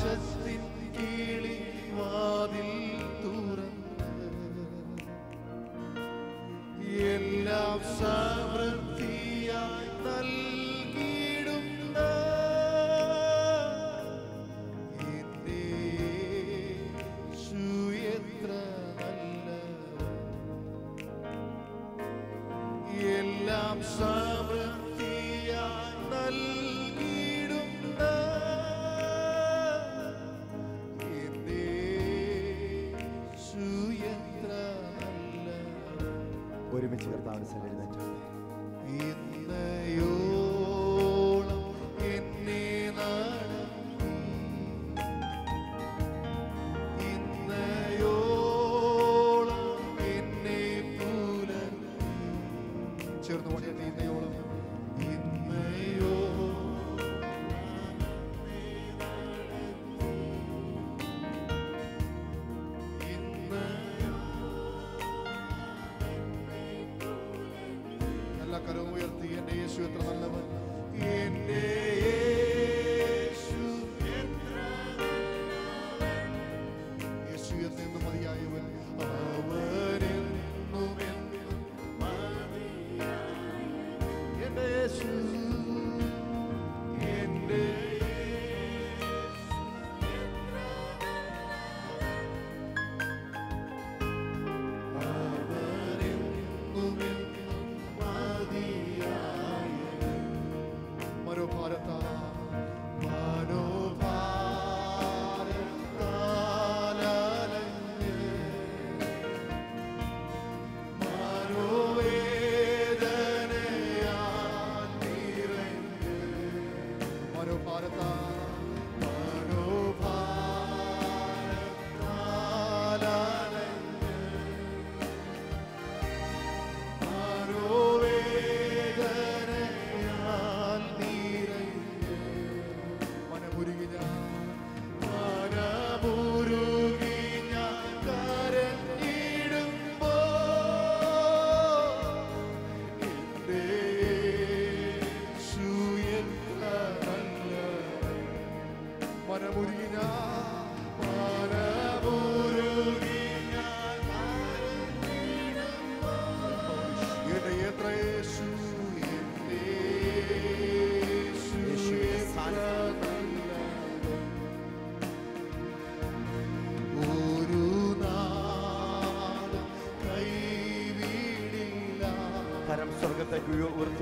ആകാശത്തിൻ കിളി വാതിൽ തുറന്ന് എല്ലാം സമൃദ്ധിയായി നൽകിയിടുന്ന എന്റെ യേശു എത്ര നല്ലവൻ. എല്ലാം സമൃദ്ധിയായി നൽകിയിടുന്ന എന്റെ യേശു എത്ര നല്ലവൻ. ഒരുമിച്ച് കർത്താവിന്റെ സന്നിധിയിൽ ഇന്നയോളം എന്നെ നടത്തി, ഇന്നയോളം എന്നെ പുലർത്തി. ചേർന്ന് പാടിയിട്ട് ഇന്നയോളം കരം ഉയർത്തി എന്റെ യേശു എത്ര നല്ലവൻ. എന്റെ യേശു എത്ര നല്ലവൻ. യേശു എന്നെന്നും മതിയായവൻ. അവനെന്നും എന്നും മതിയായവൻ. എന്റെ യേശു എന്റെ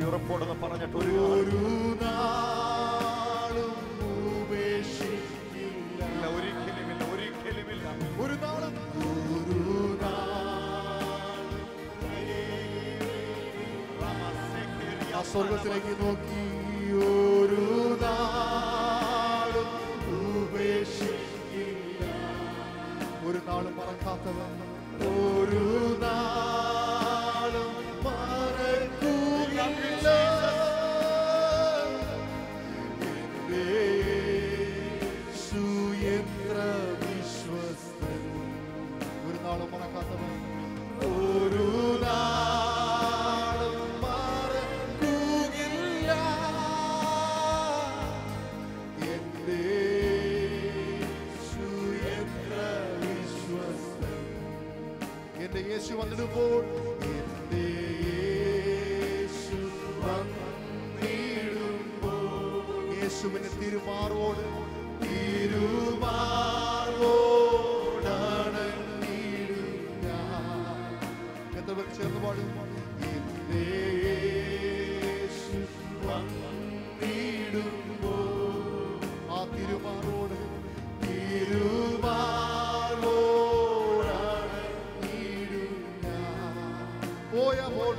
ഉറപ്പോടെന്ന് പറഞ്ഞിട്ട് ഒരു നാളും ഉപേക്ഷിക്കില്ല. ഒരിക്കലുമില്ല, ഒരിക്കലുമില്ല. ഒരു നാളും ആ സ്വർഗത്തിലേക്ക് നോക്കി ഒരു നാളും ഉപേക്ഷിക്കില്ല. ഒരു നാളും മറക്കാത്തവൻ, ഒരു നാളും മറക്കൂല. എന്റെ യേശു എത്ര വിശ്വസ്തൻ. ഒരു നാളും മറക്കാത്തവൻ, ഒരു നാളും മറക്കൂകില്ല. എന്റെ യേശു എത്ര വിശ്വസ്തൻ. എന്റെ യേശു വന്നിടുമ്പോൾ, എന്റെ യേശു വന്നിടുമ്പോൾ, യേശുവിന്റെ തിരുമാറോട് എത്ര പേർ ചേർന്ന് പാടും. എന്റെ യേശു വന്നിടുമ്പോൾ, ആ തിരുമാറോട് പോയപ്പോൾ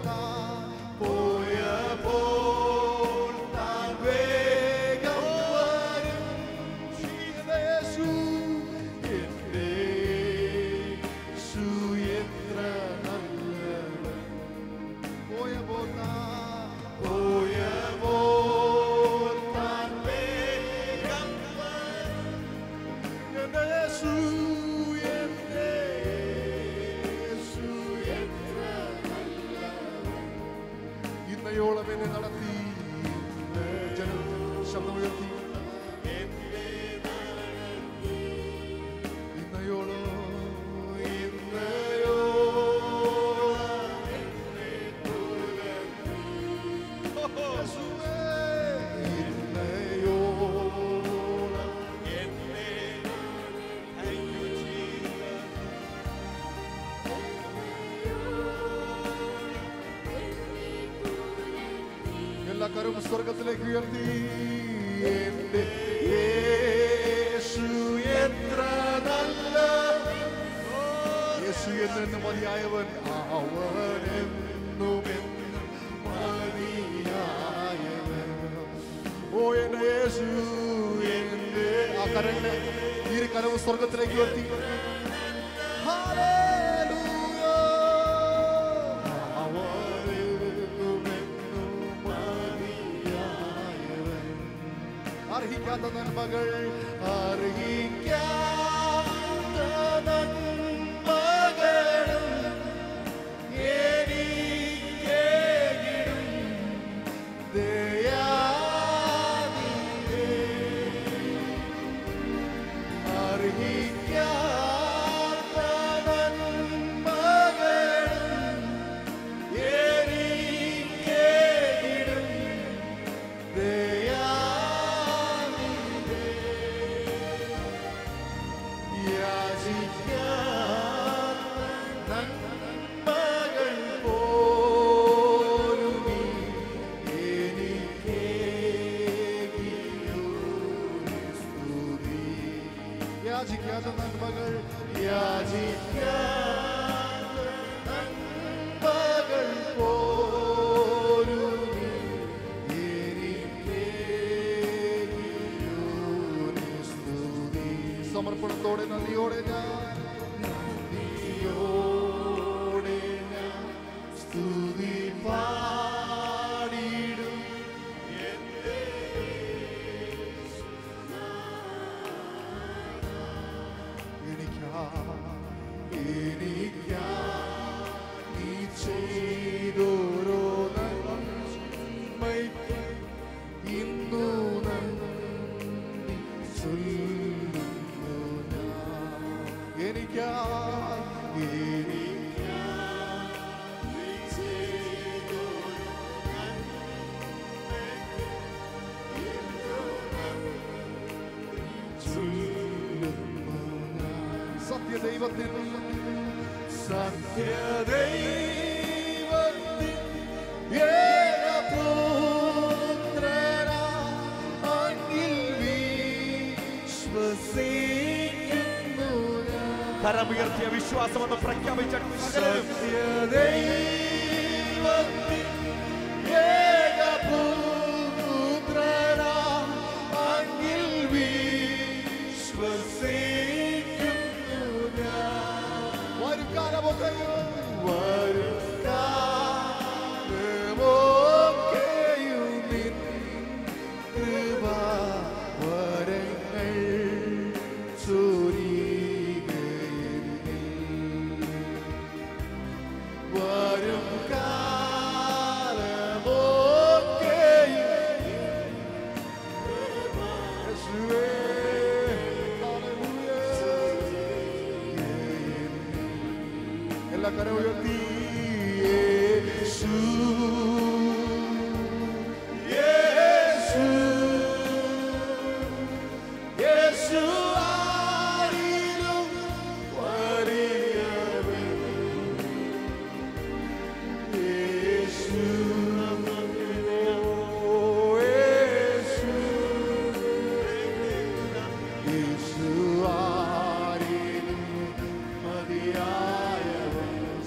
താൻ വേഗം വരും. യേശു എന്റെ യേശു എത്ര നല്ലവൻ. പോയപ്പോൾ താൻ വേഗം വരും. കരവും സ്വർഗത്തിലേക്ക് ഉയർത്തി. എന്റെ യേശു എത്ര നല്ല, യേശു എന്നു മതിയായവൻ, അവനെന്നും മതിയായവൻ. ഓ എന്റെ യേശു, എന്റെ ആ കരങ്ങളെ ഇരു കരവും സ്വർഗത്തിലേക്ക് ഉയർത്തി. അർഹിക്കാത്ത നന്മകൾ, അർഹിക്കാത്ത നന്മകളും എനിക്കേകിടും ദയാനിധി. അർഹിക്കാത്ത നന്മകളും എനിക്കേകിടും ദയാനിധി. യാചിക്കാത്ത നന്മകൾ, യാചിക്കാത്ത നന്മകൾ പോലും സമർപ്പണത്തോടെ നന്ദിയോടെ ഞാൻ സ്തുതി പാടിടും. എനിക്കാ നീ ചെയ്തോരോ നന്മയ്ക്ക് ഇന്നു നന്ദി ചൊല്ലുന്നു ഞാൻ. എനിക്കാ നീ ചെയ്തോരോ നന്മയ്ക്ക് ഇന്നു നന്ദി ചൊല്ലുന്നു ഞാൻ. സത്യദൈവത്തിൽ കരമുയർത്തിയ വിശ്വാസമെന്ന് പ്രഖ്യാപിച്ച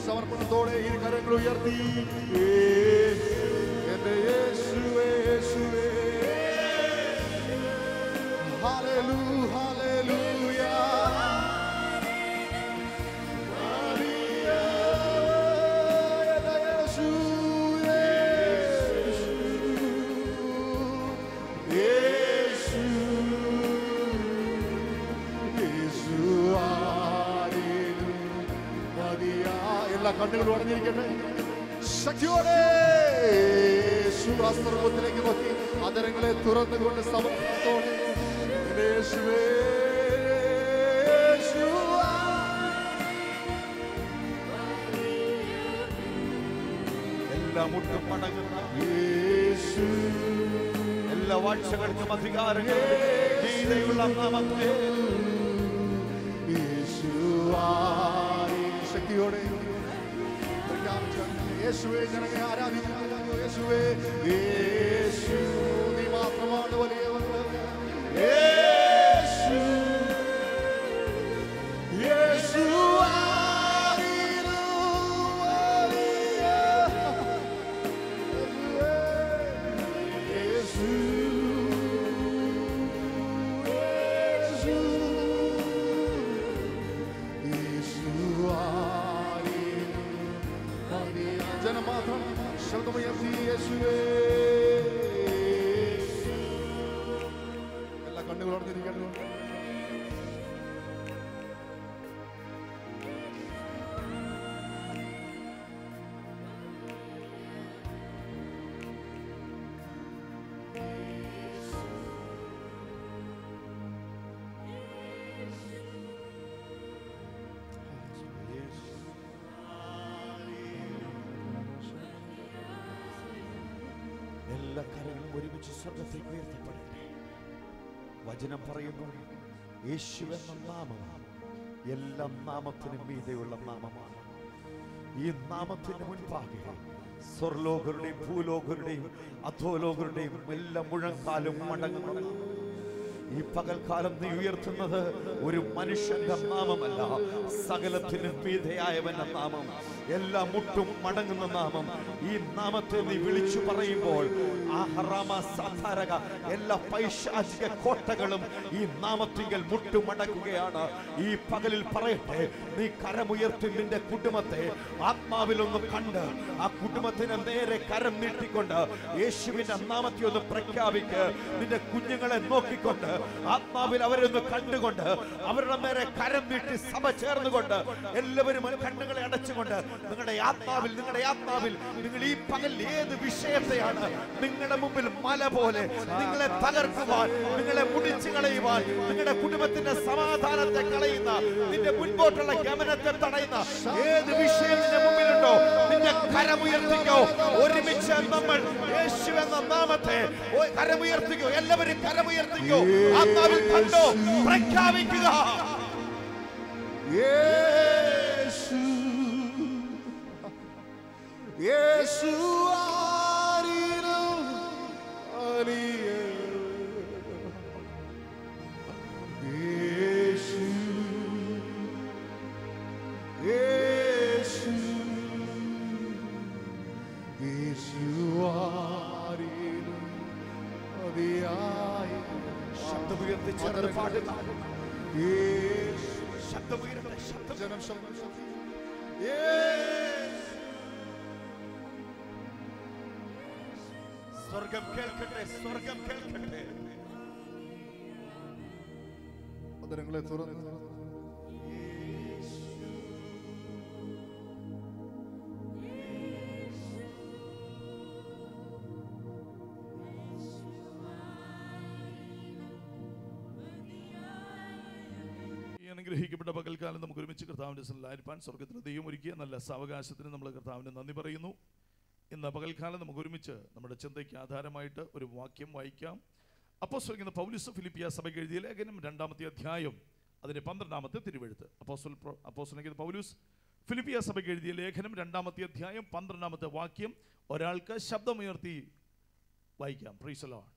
സമർപ്പണത്തോടെ ഇരു കരങ്ങൾ ഉയർത്തി. എന്റെ യേശുവേ, യേശുവേ, ഹല്ലേലൂയ, ഹല്ലേലൂയ, കണ്ണുകൾ അടഞ്ഞിരിക്കട്ടെ. ശക്തിയോടെ ശുഭ്രാസ്ത്രത്തിലേക്ക് നോക്കി അതരങ്ങളെ തുറന്നുകൊണ്ട് സമർപ്പണത്തോടെ യേശുവേ, എല്ലാ മുട്ടും മടങ്ങുന്ന യേശു, എല്ലാ വാഴ്ചകൾക്കും അധികാരങ്ങളും ജീവനുള്ള നാമത്തിൽ ശക്തിയോടെ യേശുവേ ജനങ്ങളെ ആരാധിക്കുന്നു. യേശുവേ യേശു നീ മാത്രമാണ് വലിയവൻ യേശു യേശു ആയിരുന്നു വലിയ യേശു യേശു യേശു ആയിരുന്നു വലിയ ജനം മാത്രം ശബ്ദമുയർത്തി യേശുവേ എല്ലാ കണ്ണുകളോർന്നിരിക്കണം എല്ലാ കരങ്ങളും ഒരുമിച്ച് സ്വർഗത്തേക്ക് ഉയർത്തപ്പെടട്ടെ. വചനം പറയുന്നു യേശുവെന്ന നാമം എല്ലാ നാമത്തിനും മീതെയുള്ള നാമമാണ്. ഈ നാമത്തിന് മുൻപാകെ സ്വർലോകരുടെയും ഭൂലോകരുടെയും അധോലോകരുടെയും എല്ലാ മുഴങ്കാലും മടങ്ങുന്നു. ഈ പകൽക്കാലം നീ ഉയർത്തുന്നത് ഒരു മനുഷ്യന്റെ നാമമല്ല, സകലത്തിനും മീതെയായവന്റെ നാമം, എല്ലാ മുട്ടും മടങ്ങുന്ന നാമം. ഈ നാമത്തെ നീ വിളിച്ചു പറയുമ്പോൾ എല്ലാ പൈശാചിക കോട്ടകളും ഈ നാമത്തിങ്കൽ മുട്ടുമടക്കുകയാണ്. ഈ പകലിൽ പറയട്ടെ, നീ കരമുയർത്തി നിന്റെ കുടുംബത്തെ ആത്മാവിലൊന്ന് കണ്ട് ആ കുടുംബത്തിന് നേരെ കരം നീട്ടിക്കൊണ്ട് യേശുവിന്റെ നാമത്തെ ഒന്ന് പ്രഖ്യാപിക്ക്. നിന്റെ കുഞ്ഞുങ്ങളെ നോക്കിക്കൊണ്ട് ആത്മാവിൽ അവരൊന്ന് കണ്ടുകൊണ്ട് അവരുടെ നേരെ കരം നീട്ടി സഭ ചേർന്നുകൊണ്ട് എല്ലാവരും കണ്ണുകളെ അടച്ചുകൊണ്ട് നിങ്ങളുടെ ആത്മാവിൽ നിങ്ങൾ ഈ പകൽ ഏത് വിഷയത്തെയാണ് നിങ്ങളുടെ മുമ്പിൽ മല പോലെ നിങ്ങളെ തകർക്കുവാൻ, നിങ്ങളെ മുടിച്ചു കളയുവാൻ, നിങ്ങളുടെ കുടുംബത്തിന്റെ സമാധാനത്തെ കളയുന്ന, നിന്റെ മുൻപോട്ടുള്ള ഗമനത്തെ തടയുന്ന ഏത് വിഷയം നിന്റെ മുമ്പിലുണ്ടോ, നിന്റെ കരമുയർത്തിക്കോ. ഒരുമിച്ച് നമ്മൾ യേശു എന്ന നാമത്തെ കരമുയർത്തിക്കോ. എല്ലാവരും കരമുയർത്തിക്കോ. ആത്മാവിൽ കണ്ടോ, പ്രഖ്യാപിക്കുക. യേശു യേശു ആയിരുന്നു വലിയ യേശു യേശു യേശു ആയിരുന്നു അതിയായ ശബ്ദമുയർത്തി ചേർന്ന് പാടുക. യേശു ശബ്ദമുയർത്തി ജനം ശബ്ദം സ്വർഗം കേൾക്കട്ടെ, സ്വർഗം കേൾക്കട്ടെ. അതരങ്ങളെ തുറന്ന് അനുഗ്രഹിക്കപ്പെട്ട പകൽക്കാലം നമുക്ക് ഒരുമിച്ച് കർത്താവിൻ്റെ സന്നിധിയിലായിരിക്കാൻ സ്വർഗത്തിൽ ദൈവം ഒരുക്കിയ നല്ല സാവകാശത്തിന് നമ്മൾ കർത്താവിന് നന്ദി പറയുന്നു. ഇന്ന് പകൽക്കാലം നമുക്ക് ഒരുമിച്ച് നമ്മുടെ ചിന്തയ്ക്ക് ആധാരമായിട്ട് ഒരു വാക്യം വായിക്കാം. അപ്പോസ്തലനായ പൗലോസ് ഫിലിപ്പിയ സഭയ്ക്ക് എഴുതിയ ലേഖനം 2-ാമത്തെ അധ്യായം അതിന്റെ 12-ാമത്തെ തിരുവെഴുത്ത്. അപ്പോസ്തലനായ പൗലോസ് ഫിലിപ്പിയ സഭയ്ക്ക് എഴുതിയ ലേഖനം 2-ാമത്തെ അധ്യായം 12-ാമത്തെ വാക്യം ഒരാൾക്ക് ശബ്ദമുയർത്തി വായിക്കാം. Praise the Lord.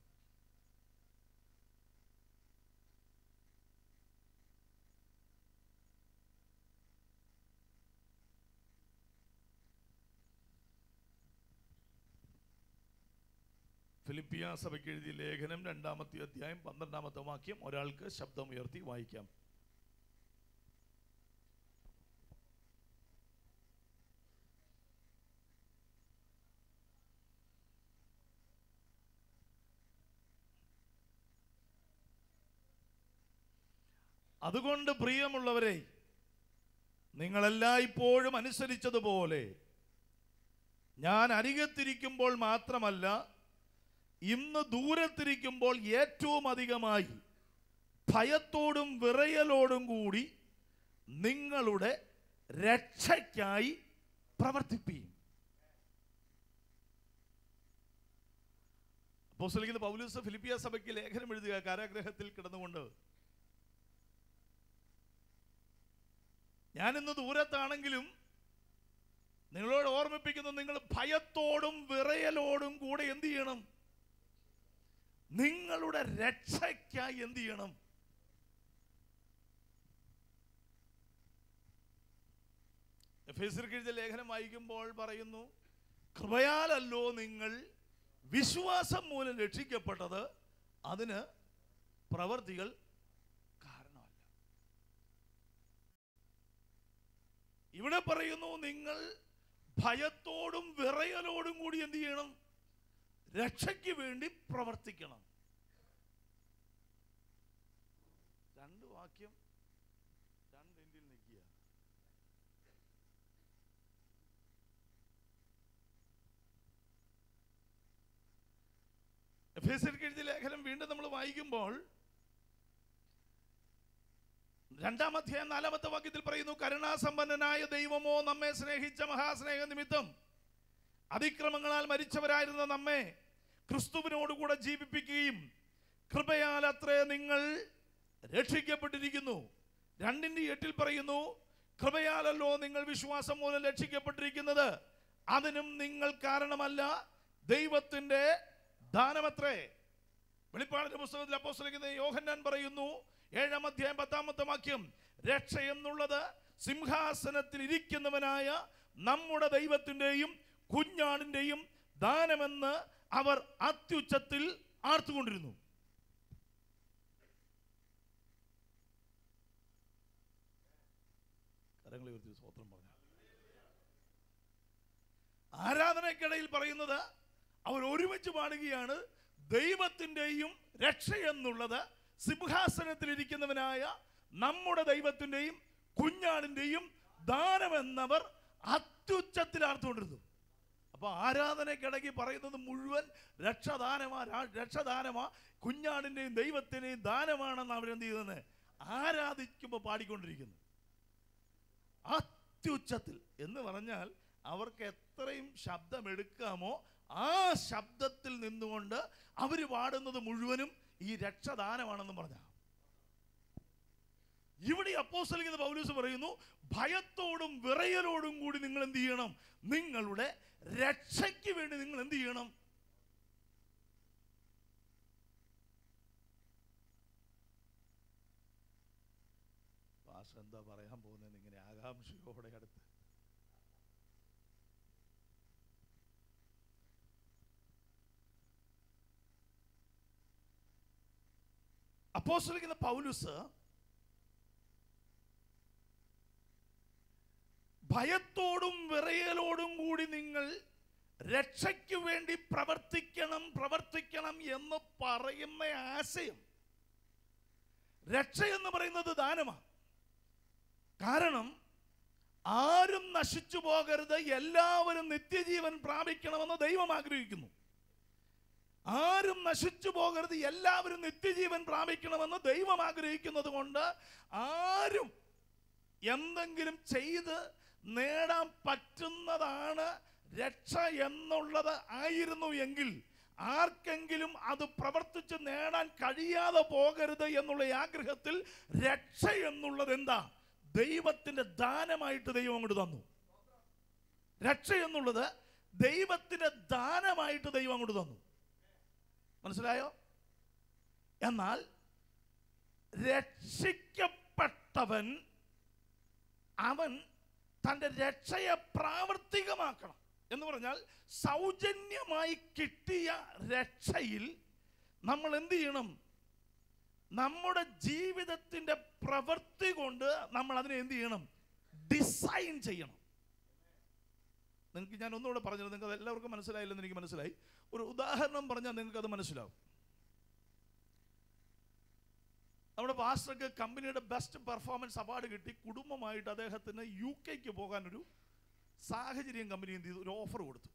ഫിലിപ്പിയ സഭയ്ക്ക് എഴുതിയ ലേഖനം 2-ാമത്തെ അധ്യായം 12-ാമത്തെ വാക്യം ഒരാൾക്ക് ശബ്ദമുയർത്തി വായിക്കാം. അതുകൊണ്ട് പ്രിയമുള്ളവരെ, നിങ്ങളെല്ലായ്പ്പോഴും അനുസരിച്ചതുപോലെ ഞാൻ അരികത്തിരിക്കുമ്പോൾ മാത്രമല്ല, ഇന്ന് ദൂരത്തിരിക്കുമ്പോൾ ഏറ്റവും അധികമായി ഭയത്തോടും വിറയലോടും കൂടി നിങ്ങളുടെ രക്ഷയ്ക്കായി പ്രവർത്തിപ്പീൻ. അപ്പോസ്തലനായ പൗലോസ് ഫിലിപ്പിയ സഭയ്ക്ക് ലേഖനം എഴുതുക കാരാഗൃഹത്തിൽ കിടന്നുകൊണ്ട്. ഞാനിന്ന് ദൂരത്താണെങ്കിലും നിങ്ങളോട് ഓർമ്മിപ്പിക്കുന്നു, നിങ്ങൾ ഭയത്തോടും വിറയലോടും കൂടെ എന്ത് ചെയ്യണം? നിങ്ങളുടെ രക്ഷയ്ക്കായി എന്ത് ചെയ്യണം? എഫേസ്യർക്ക് എഴുതിയ ലേഖനം വായിക്കുമ്പോൾ പറയുന്നു, കൃപയാലല്ലോ നിങ്ങൾ വിശ്വാസം മൂലം രക്ഷിക്കപ്പെട്ടത്, അതിന് പ്രവൃത്തികൾ കാരണമല്ല. ഇവിടെ പറയുന്നു, നിങ്ങൾ ഭയത്തോടും വിറയലോടും കൂടി എന്ത് ചെയ്യണം? രക്ഷയ്ക്ക് വേണ്ടി പ്രവർത്തിക്കണം. രണ്ട് വാക്യം രണ്ടിൽ നിൽക്കുക. എഫേസ്യർക്ക് എഴുതിയ ലേഖനം വീണ്ടും നമ്മൾ വായിക്കുമ്പോൾ 2-ാം അധ്യായം 4-ാമത്തെ വാക്യത്തിൽ പറയുന്നു, കരുണാസമ്പന്നനായ ദൈവമോ നമ്മെ സ്നേഹിച്ച മഹാസ്നേഹ നിമിത്തം അതിക്രമങ്ങളാൽ മരിച്ചവരായിരുന്ന നമ്മെ ക്രിസ്തുവിനോടുകൂടെ ജീവിപ്പിക്കുകയും കൃപയാൽ അത്രേ നിങ്ങൾ രക്ഷിക്കപ്പെട്ടിരിക്കുന്നു. 2:8 പറയുന്നു, കൃപയാലല്ലോ നിങ്ങൾ വിശ്വാസം മൂലം രക്ഷിക്കപ്പെട്ടിരിക്കുന്നത്, അതിനും നിങ്ങൾ കാരണമല്ല, ദൈവത്തിന്റെ ദാനമത്രേ. വെളിപ്പാടിന്റെ പുസ്തകത്തിൽ അപ്പോസ്തലനായ യോഹന്നാൻ പറയുന്നു, 7-ാം അധ്യായം 10-ാമത്തെ വാക്യം, രക്ഷ എന്നുള്ളത് സിംഹാസനത്തിൽ ഇരിക്കുന്നവനായ നമ്മുടെ ദൈവത്തിന്റെയും കുഞ്ഞാടിന്റെയും ദാനമെന്ന് അവർ അത്യുച്ചത്തിൽ ആർത്തുകൊണ്ടിരുന്നു. കരങ്ങളെ ഉയർത്തി സ്തോത്രം പറഞ്ഞു. ആരാധനയ്ക്കിടയിൽ പറയുന്നത്, അവർ ഒരുമിച്ച് പാടുകയാണ്, ദൈവത്തിന്റെയും രക്ഷ എന്നുള്ളത് സിംഹാസനത്തിലിരിക്കുന്നവനായ നമ്മുടെ ദൈവത്തിന്റെയും കുഞ്ഞാടിന്റെയും ദാനമെന്നവർ അത്യുച്ചത്തിൽ ആർത്തുകൊണ്ടിരുന്നു. അപ്പൊ ആരാധനയ്ക്കിടയ്ക്ക് പറയുന്നത് മുഴുവൻ രക്ഷദാനമാ, കുഞ്ഞാടിന്റെയും ദൈവത്തിന്റെയും ദാനമാണെന്ന് അവരെന്ത് ചെയ്തെന്ന് ആരാധിക്കുമ്പോൾ പാടിക്കൊണ്ടിരിക്കുന്നു. അത്യുച്ചത്തിൽ എന്ന് പറഞ്ഞാൽ അവർക്ക് എത്രയും ശബ്ദമെടുക്കാമോ ആ ശബ്ദത്തിൽ നിന്നുകൊണ്ട് അവർ പാടുന്നത് മുഴുവനും ഈ രക്ഷദാനമാണെന്ന് പറഞ്ഞ. ഇവിടെ അപ്പോസ്തലനായ പൗലോസ് പറയുന്നു, ഭയത്തോടും വിറയലോടും കൂടി നിങ്ങൾ എന്ത് ചെയ്യണം? നിങ്ങളുടെ രക്ഷയ്ക്ക് വേണ്ടി നിങ്ങൾ എന്ത് ചെയ്യണം? പാസ്റ്റർ എന്താ പറയാൻ പോകുന്നത്? ഇങ്ങനെ ആകാംക്ഷയോടെ അടുത്ത് അപ്പോസ്തലനായ പൗലോസ് ഭയത്തോടും വിറയലോടും കൂടി നിങ്ങൾ രക്ഷയ്ക്ക് വേണ്ടി പ്രവർത്തിക്കണം എന്ന് പറയുന്ന ആശയം, രക്ഷ എന്ന് പറയുന്നത് ദാനമാണ്. കാരണം ആരും നശിച്ചു പോകരുത്, എല്ലാവരും നിത്യജീവൻ പ്രാപിക്കണമെന്ന് ദൈവം ആഗ്രഹിക്കുന്നു. ആരും നശിച്ചു പോകരുത്, എല്ലാവരും നിത്യജീവൻ പ്രാപിക്കണമെന്ന് ദൈവം ആഗ്രഹിക്കുന്നത് കൊണ്ട് ആരും എന്തെങ്കിലും ചെയ്ത് നേടാൻ പറ്റുന്നതാണ് രക്ഷ എന്നുള്ളത് ആയിരുന്നു എങ്കിൽ ആർക്കെങ്കിലും അത് പ്രവർത്തിച്ച് നേടാൻ കഴിയാതെ പോകരുത് എന്നുള്ള ആഗ്രഹത്തിൽ രക്ഷ എന്നുള്ളത് എന്താ? ദൈവത്തിന്റെ ദാനമായിട്ട് ദൈവം അങ്ങോട്ട് തന്നു. രക്ഷ എന്നുള്ളത് ദൈവത്തിന്റെ ദാനമായിട്ട് ദൈവം അങ്ങോട്ട് തന്നു. മനസ്സിലായോ? എന്നാൽ രക്ഷിക്കപ്പെട്ടവൻ അവൻ തൻ്റെ രക്ഷയെ പ്രാവർത്തികമാക്കണം എന്ന് പറഞ്ഞാൽ സൗജന്യമായി കിട്ടിയ രക്ഷയിൽ നമ്മൾ എന്ത് ചെയ്യണം? നമ്മുടെ ജീവിതത്തിൻ്റെ പ്രവൃത്തി കൊണ്ട് നമ്മൾ അതിനെ എന്ത് ചെയ്യണം? ഡിസൈൻ ചെയ്യണം. നിങ്ങൾക്ക് ഞാൻ ഒന്നുകൂടെ പറഞ്ഞത്, നിങ്ങൾക്ക് എല്ലാവർക്കും മനസ്സിലായില്ലെന്ന് എനിക്ക് മനസ്സിലായി. ഒരു ഉദാഹരണം പറഞ്ഞാൽ നിങ്ങൾക്കത് മനസ്സിലാവും. നമ്മുടെ പാസ്റ്റർക്ക് കമ്പനിയുടെ ബെസ്റ്റ് പെർഫോമൻസ് അവാർഡ് കിട്ടി. കുടുംബമായിട്ട് അദ്ദേഹത്തിന് UK പോകാനൊരു സാഹചര്യം കമ്പനി എന്ത് ചെയ്തു? ഒരു ഓഫർ കൊടുത്തു.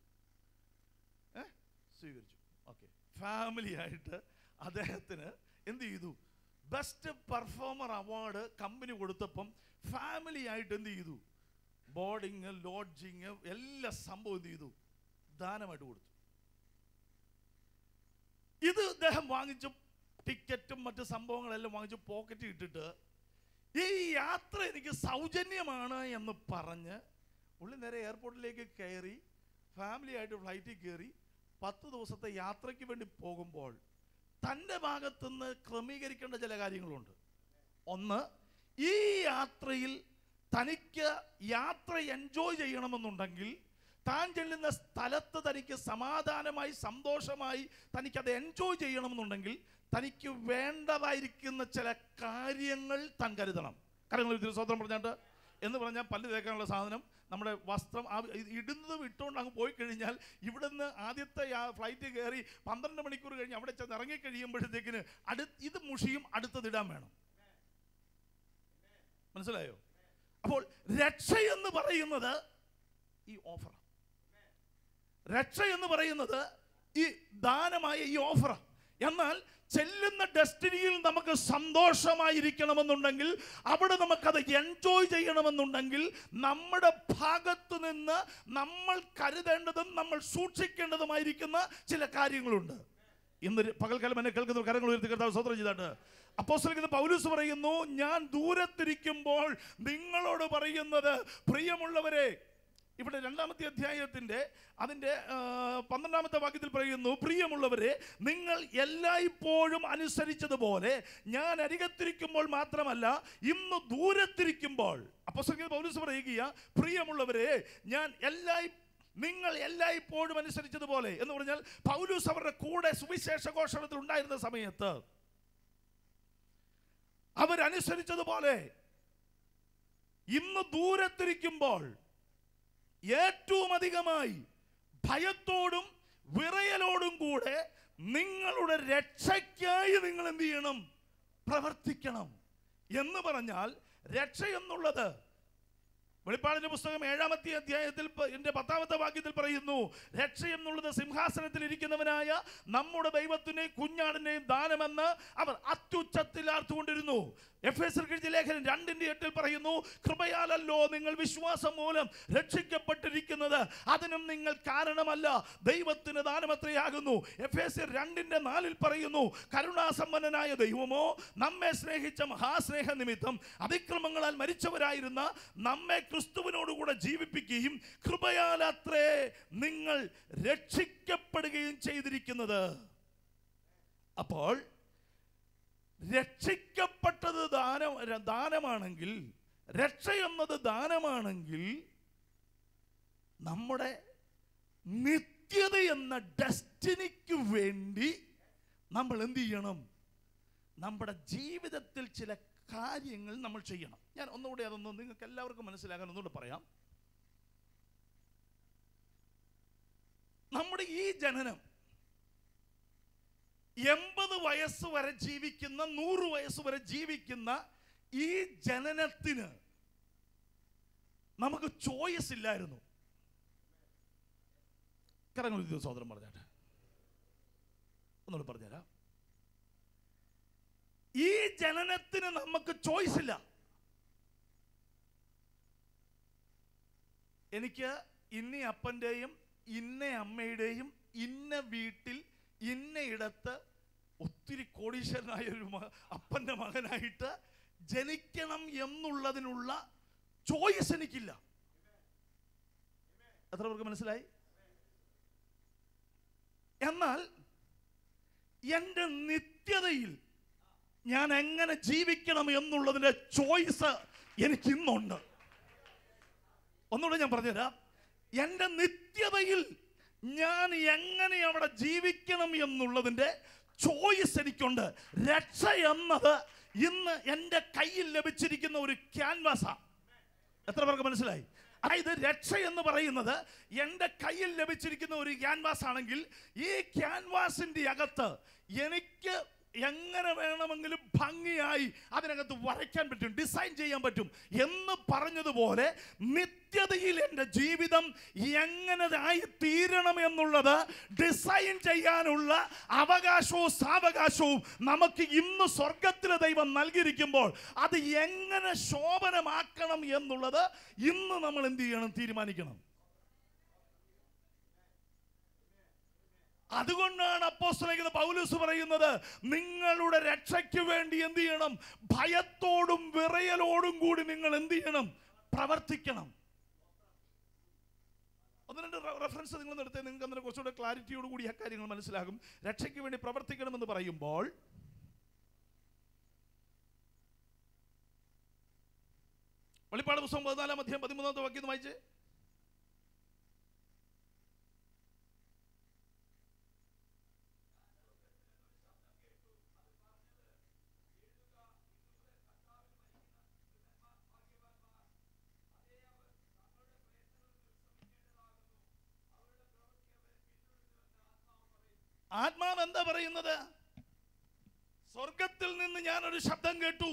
സ്വീകരിച്ചു. ഓക്കെ, ഫാമിലി ആയിട്ട് അദ്ദേഹത്തിന് എന്ത് ചെയ്തു? ബെസ്റ്റ് പെർഫോമർ അവാർഡ് കമ്പനി കൊടുത്തപ്പം ഫാമിലി ആയിട്ട് എന്ത് ചെയ്തു? ബോർഡിങ്, ലോഡ്ജിങ്, എല്ലാ സംഭവം എന്ത് ചെയ്തു? ദാനമായിട്ട് കൊടുത്തു. ഇത് അദ്ദേഹം വാങ്ങിച്ചു, ടിക്കറ്റും മറ്റ് സംഭവങ്ങളെല്ലാം വാങ്ങിച്ച് പോക്കറ്റ് ഇട്ടിട്ട് ഈ യാത്ര എനിക്ക് സൗജന്യമാണ് എന്ന് പറഞ്ഞ് പുള്ളി നേരെ എയർപോർട്ടിലേക്ക് കയറി ഫാമിലിയായിട്ട് ഫ്ലൈറ്റിൽ കയറി 10 ദിവസത്തെ യാത്രയ്ക്ക് വേണ്ടി പോകുമ്പോൾ തൻ്റെ ഭാഗത്തുനിന്ന് ക്രമീകരിക്കേണ്ട ചില കാര്യങ്ങളുണ്ട്. ഒന്ന്, ഈ യാത്രയിൽ തനിക്ക് യാത്ര എൻജോയ് ചെയ്യണമെന്നുണ്ടെങ്കിൽ താൻ ചെല്ലുന്ന സ്ഥലത്ത് തനിക്ക് സമാധാനമായി സന്തോഷമായി തനിക്കത് എൻജോയ് ചെയ്യണമെന്നുണ്ടെങ്കിൽ തനിക്ക് വേണ്ടതായിരിക്കുന്ന ചില കാര്യങ്ങൾ താൻ കരുതണം. കാര്യങ്ങൾ സ്വതന്ത്രം പറഞ്ഞാട്ട് എന്ന് പറഞ്ഞാൽ പല്ല് തേക്കാനുള്ള സാധനം, നമ്മുടെ വസ്ത്രം, ഇടുന്നതും ഇട്ടുകൊണ്ട് അങ്ങ് പോയി കഴിഞ്ഞാൽ ഇവിടുന്ന് ആദ്യത്തെ ഫ്ലൈറ്റ് കയറി 12 മണിക്കൂർ കഴിഞ്ഞ് അവിടെ ചെന്ന് ഇറങ്ങിക്കഴിയുമ്പോഴത്തേക്കിന് ഇത് മുഷിയും, അടുത്തതിടാൻ വേണം. മനസ്സിലായോ? അപ്പോൾ രക്ഷ എന്ന് പറയുന്നത് ഈ ഓഫർ, രക്ഷ എന്ന് പറയുന്നത് ഈ ദാനമായ ഈ ഓഫർ. എന്നാൽ ചെല്ലുന്ന ഡെസ്റ്റിനിയിൽ നമുക്ക് സന്തോഷമായിരിക്കണമെന്നുണ്ടെങ്കിൽ, അവിടെ നമുക്കത് എൻജോയ് ചെയ്യണമെന്നുണ്ടെങ്കിൽ, നമ്മുടെ ഭാഗത്ത് നിന്ന് നമ്മൾ കരുതേണ്ടതും നമ്മൾ സൂക്ഷിക്കേണ്ടതുമായിരിക്കുന്ന ചില കാര്യങ്ങളുണ്ട്. ഇന്ന് പകൽക്കാലം എന്നെ കേൾക്കുന്ന കാര്യങ്ങൾ ഉയർത്തി കർത്താവ് സ്തോത്രം ചെയ്തിട്ട് അപ്പോസ്തലനായ പൗലോസ് പറയുന്നു, ഞാൻ ദൂരത്തിരിക്കുമ്പോൾ നിങ്ങളോട് പറയുന്നത് പ്രിയമുള്ളവരെ. ഇവിടെ 2-ാമത്തെ അധ്യായത്തിൻ്റെ അതിൻ്റെ 12-ാമത്തെ വാക്യത്തിൽ പറയുന്നു, പ്രിയമുള്ളവരെ, നിങ്ങൾ എല്ലായ്പ്പോഴും അനുസരിച്ചതുപോലെ ഞാൻ അരികത്തിരിക്കുമ്പോൾ മാത്രമല്ല ഇന്ന് ദൂരത്തിരിക്കുമ്പോൾ. അപ്പോസ്തലനായ പൗലോസ് പറയുക, പ്രിയമുള്ളവരെ, നിങ്ങൾ എല്ലായ്പ്പോഴും അനുസരിച്ചതുപോലെ എന്ന് പറഞ്ഞാൽ പൗലോസ് അവരുടെ കൂടെ സുവിശേഷ ഘോഷണത്തിൽ ഉണ്ടായിരുന്ന സമയത്ത് അവരനുസരിച്ചതുപോലെ ഇന്ന് ദൂരത്തിരിക്കുമ്പോൾ ഏറ്റവും അധികമായി ഭയത്തോടും വിറയലോടും കൂടെ നിങ്ങളുടെ രക്ഷയ്ക്കായി നിങ്ങൾ എന്ത് ചെയ്യണം? പ്രവർത്തിക്കണം. എന്ന് പറഞ്ഞാൽ രക്ഷ എന്നുള്ളത് വെളിപ്പാടിന്റെ പുസ്തകം 7-ാമത്തെ അധ്യായത്തിൽ 10-ാമത്തെ വാക്യത്തിൽ പറയുന്നു, രക്ഷ എന്നുള്ളത് സിംഹാസനത്തിൽ ഇരിക്കുന്നവനായ നമ്മുടെ ദൈവത്തിന്റെയും കുഞ്ഞാടിന്റെയും ദാനമെന്ന് അവർ അത്യുച്ചത്തിൽ ആർത്തുകൊണ്ടിരുന്നു. എഫേസ്യർക്കെഴുതിയ ലേഖനം 2:8 പറയുന്നു, കൃപയാലല്ലോ നിങ്ങൾ വിശ്വാസം മൂലം രക്ഷിക്കപ്പെട്ടിരിക്കുന്നത്, അതിനും നിങ്ങൾ കാരണമല്ല, ദൈവത്തിന് ദാനമത്രയാകുന്നു. എഫേസ്യർ 2:4 പറയുന്നു, കരുണാസമ്പന്നനായ ദൈവമോ നമ്മെ സ്നേഹിച്ച മഹാസ്നേഹ നിമിത്തം അതിക്രമങ്ങളാൽ മരിച്ചവരായിരുന്ന നമ്മെ ക്രിസ്തുവിനോടുകൂടെ ജീവിപ്പിക്കുകയും കൃപയാലത്രേ നിങ്ങൾ രക്ഷിക്കപ്പെടുകയും ചെയ്തിരിക്കുന്നത്. അപ്പോൾ രക്ഷിക്കപ്പെട്ടത് ദാനമാണെങ്കിൽ, രക്ഷ എന്നത് ദാനമാണെങ്കിൽ, നമ്മുടെ നിത്യത എന്ന ഡെസ്റ്റിനിക്ക് വേണ്ടി നമ്മൾ എന്ത് ചെയ്യണം? നമ്മുടെ ജീവിതത്തിൽ ചില കാര്യങ്ങൾ നമ്മൾ ചെയ്യണം. ഞാൻ ഒന്നുകൂടി അതൊന്ന് നിങ്ങൾക്ക് എല്ലാവർക്കും മനസ്സിലാക്കാൻ ഒന്നുകൂടെ പറയാം. നമ്മുടെ ഈ ജനനം 80 വയസ്സ് വരെ ജീവിക്കുന്ന, 100 വയസ്സ് വരെ ജീവിക്കുന്ന ഈ ജനനത്തിന് നമുക്ക് ചോയ്സ് ഇല്ലായിരുന്നു. കരങ്ങൾ സഹോദരൻ പറഞ്ഞാട്ടെ, ഒന്നുകൂടെ പറഞ്ഞുതരാം. ഈ ജനനത്തിന് നമുക്ക് ചോയ്സ് ഇല്ല. എനിക്ക് ഇന്ന അപ്പൻ്റെയും ഇന്ന അമ്മയുടെയും ഇന്ന വീട്ടിൽ ഇന്ന ഇടത്ത് ഒത്തിരി കോടീശ്വരനായ ഒരു അപ്പൻ്റെ മകനായിട്ട് ജനിക്കണം എന്നുള്ളതിനുള്ള ചോയ്സ് എനിക്കില്ല. എത്ര പേർക്ക് മനസ്സിലായി? എന്നാൽ എൻ്റെ നിത്യതയിൽ ഞാൻ എങ്ങനെ ജീവിക്കണം എന്നുള്ളതിൻ്റെ ചോയ്സ് എനിക്ക് ഇന്നുണ്ട്. ഒന്നുകൂടെ ഞാൻ പറഞ്ഞുതരാം. എൻ്റെ നിത്യതയിൽ ഞാൻ എങ്ങനെ അവിടെ ജീവിക്കണം എന്നുള്ളതിൻ്റെ ചോയ്സ് എനിക്കുണ്ട്. രക്ഷ എന്നത് ഇന്ന് എൻ്റെ കയ്യിൽ ലഭിച്ചിരിക്കുന്ന ഒരു ക്യാൻവാസാണ്. എത്ര പേർക്ക് മനസ്സിലായി? അതായത് രക്ഷ എന്ന് പറയുന്നത് എൻ്റെ കയ്യിൽ ലഭിച്ചിരിക്കുന്ന ഒരു ക്യാൻവാസ് ആണെങ്കിൽ, ഈ ക്യാൻവാസിൻ്റെ അകത്ത് എനിക്ക് എങ്ങനെ വേണമെങ്കിലും ഭംഗിയായി അതിനകത്ത് വരയ്ക്കാൻ പറ്റും, ഡിസൈൻ ചെയ്യാൻ പറ്റും എന്ന് പറഞ്ഞതുപോലെ നിത്യതയിൽ എൻ്റെ ജീവിതം എങ്ങനെ ആയി തീരണം എന്നുള്ളത് ഡിസൈൻ ചെയ്യാനുള്ള അവകാശവും സാവകാശവും നമുക്ക് ഇന്ന് സ്വർഗത്തിലെ ദൈവം നൽകിയിരിക്കുമ്പോൾ അത് എങ്ങനെ ശോഭനമാക്കണം എന്നുള്ളത് ഇന്ന് നമ്മൾ എന്ത് ചെയ്യണം? തീരുമാനിക്കണം. അതുകൊണ്ടാണ് അപ്പോസ്തലനായ പൗലോസ് പറയുന്നത്, നിങ്ങളുടെ രക്ഷയ്ക്ക് വേണ്ടി എന്ത് ചെയ്യണം? ഭയത്തോടും വിറയലോടും കൂടി നിങ്ങൾ എന്ത് ചെയ്യണം? പ്രവർത്തിക്കണം. ഒന്ന് രണ്ട് റെഫറൻസ് നിങ്ങൾ എടുത്തേ, നിങ്ങൾക്ക് അന്നേരം കുറച്ചുകൂടെ ക്ലാരിറ്റിയോട് കൂടി ആ കാര്യങ്ങൾ മനസ്സിലാകും. രക്ഷയ്ക്ക് വേണ്ടി പ്രവർത്തിക്കണമെന്ന് പറയുമ്പോൾ വെളിപ്പാട് പുസ്തകം 14-ാം അധ്യായം 13-ാമത്തെ വാക്യം വായിച്ചേ. ആത്മാവ് എന്താ പറയുന്നത്? സ്വർഗത്തിൽ നിന്ന് ഞാനൊരു ശബ്ദം കേട്ടു.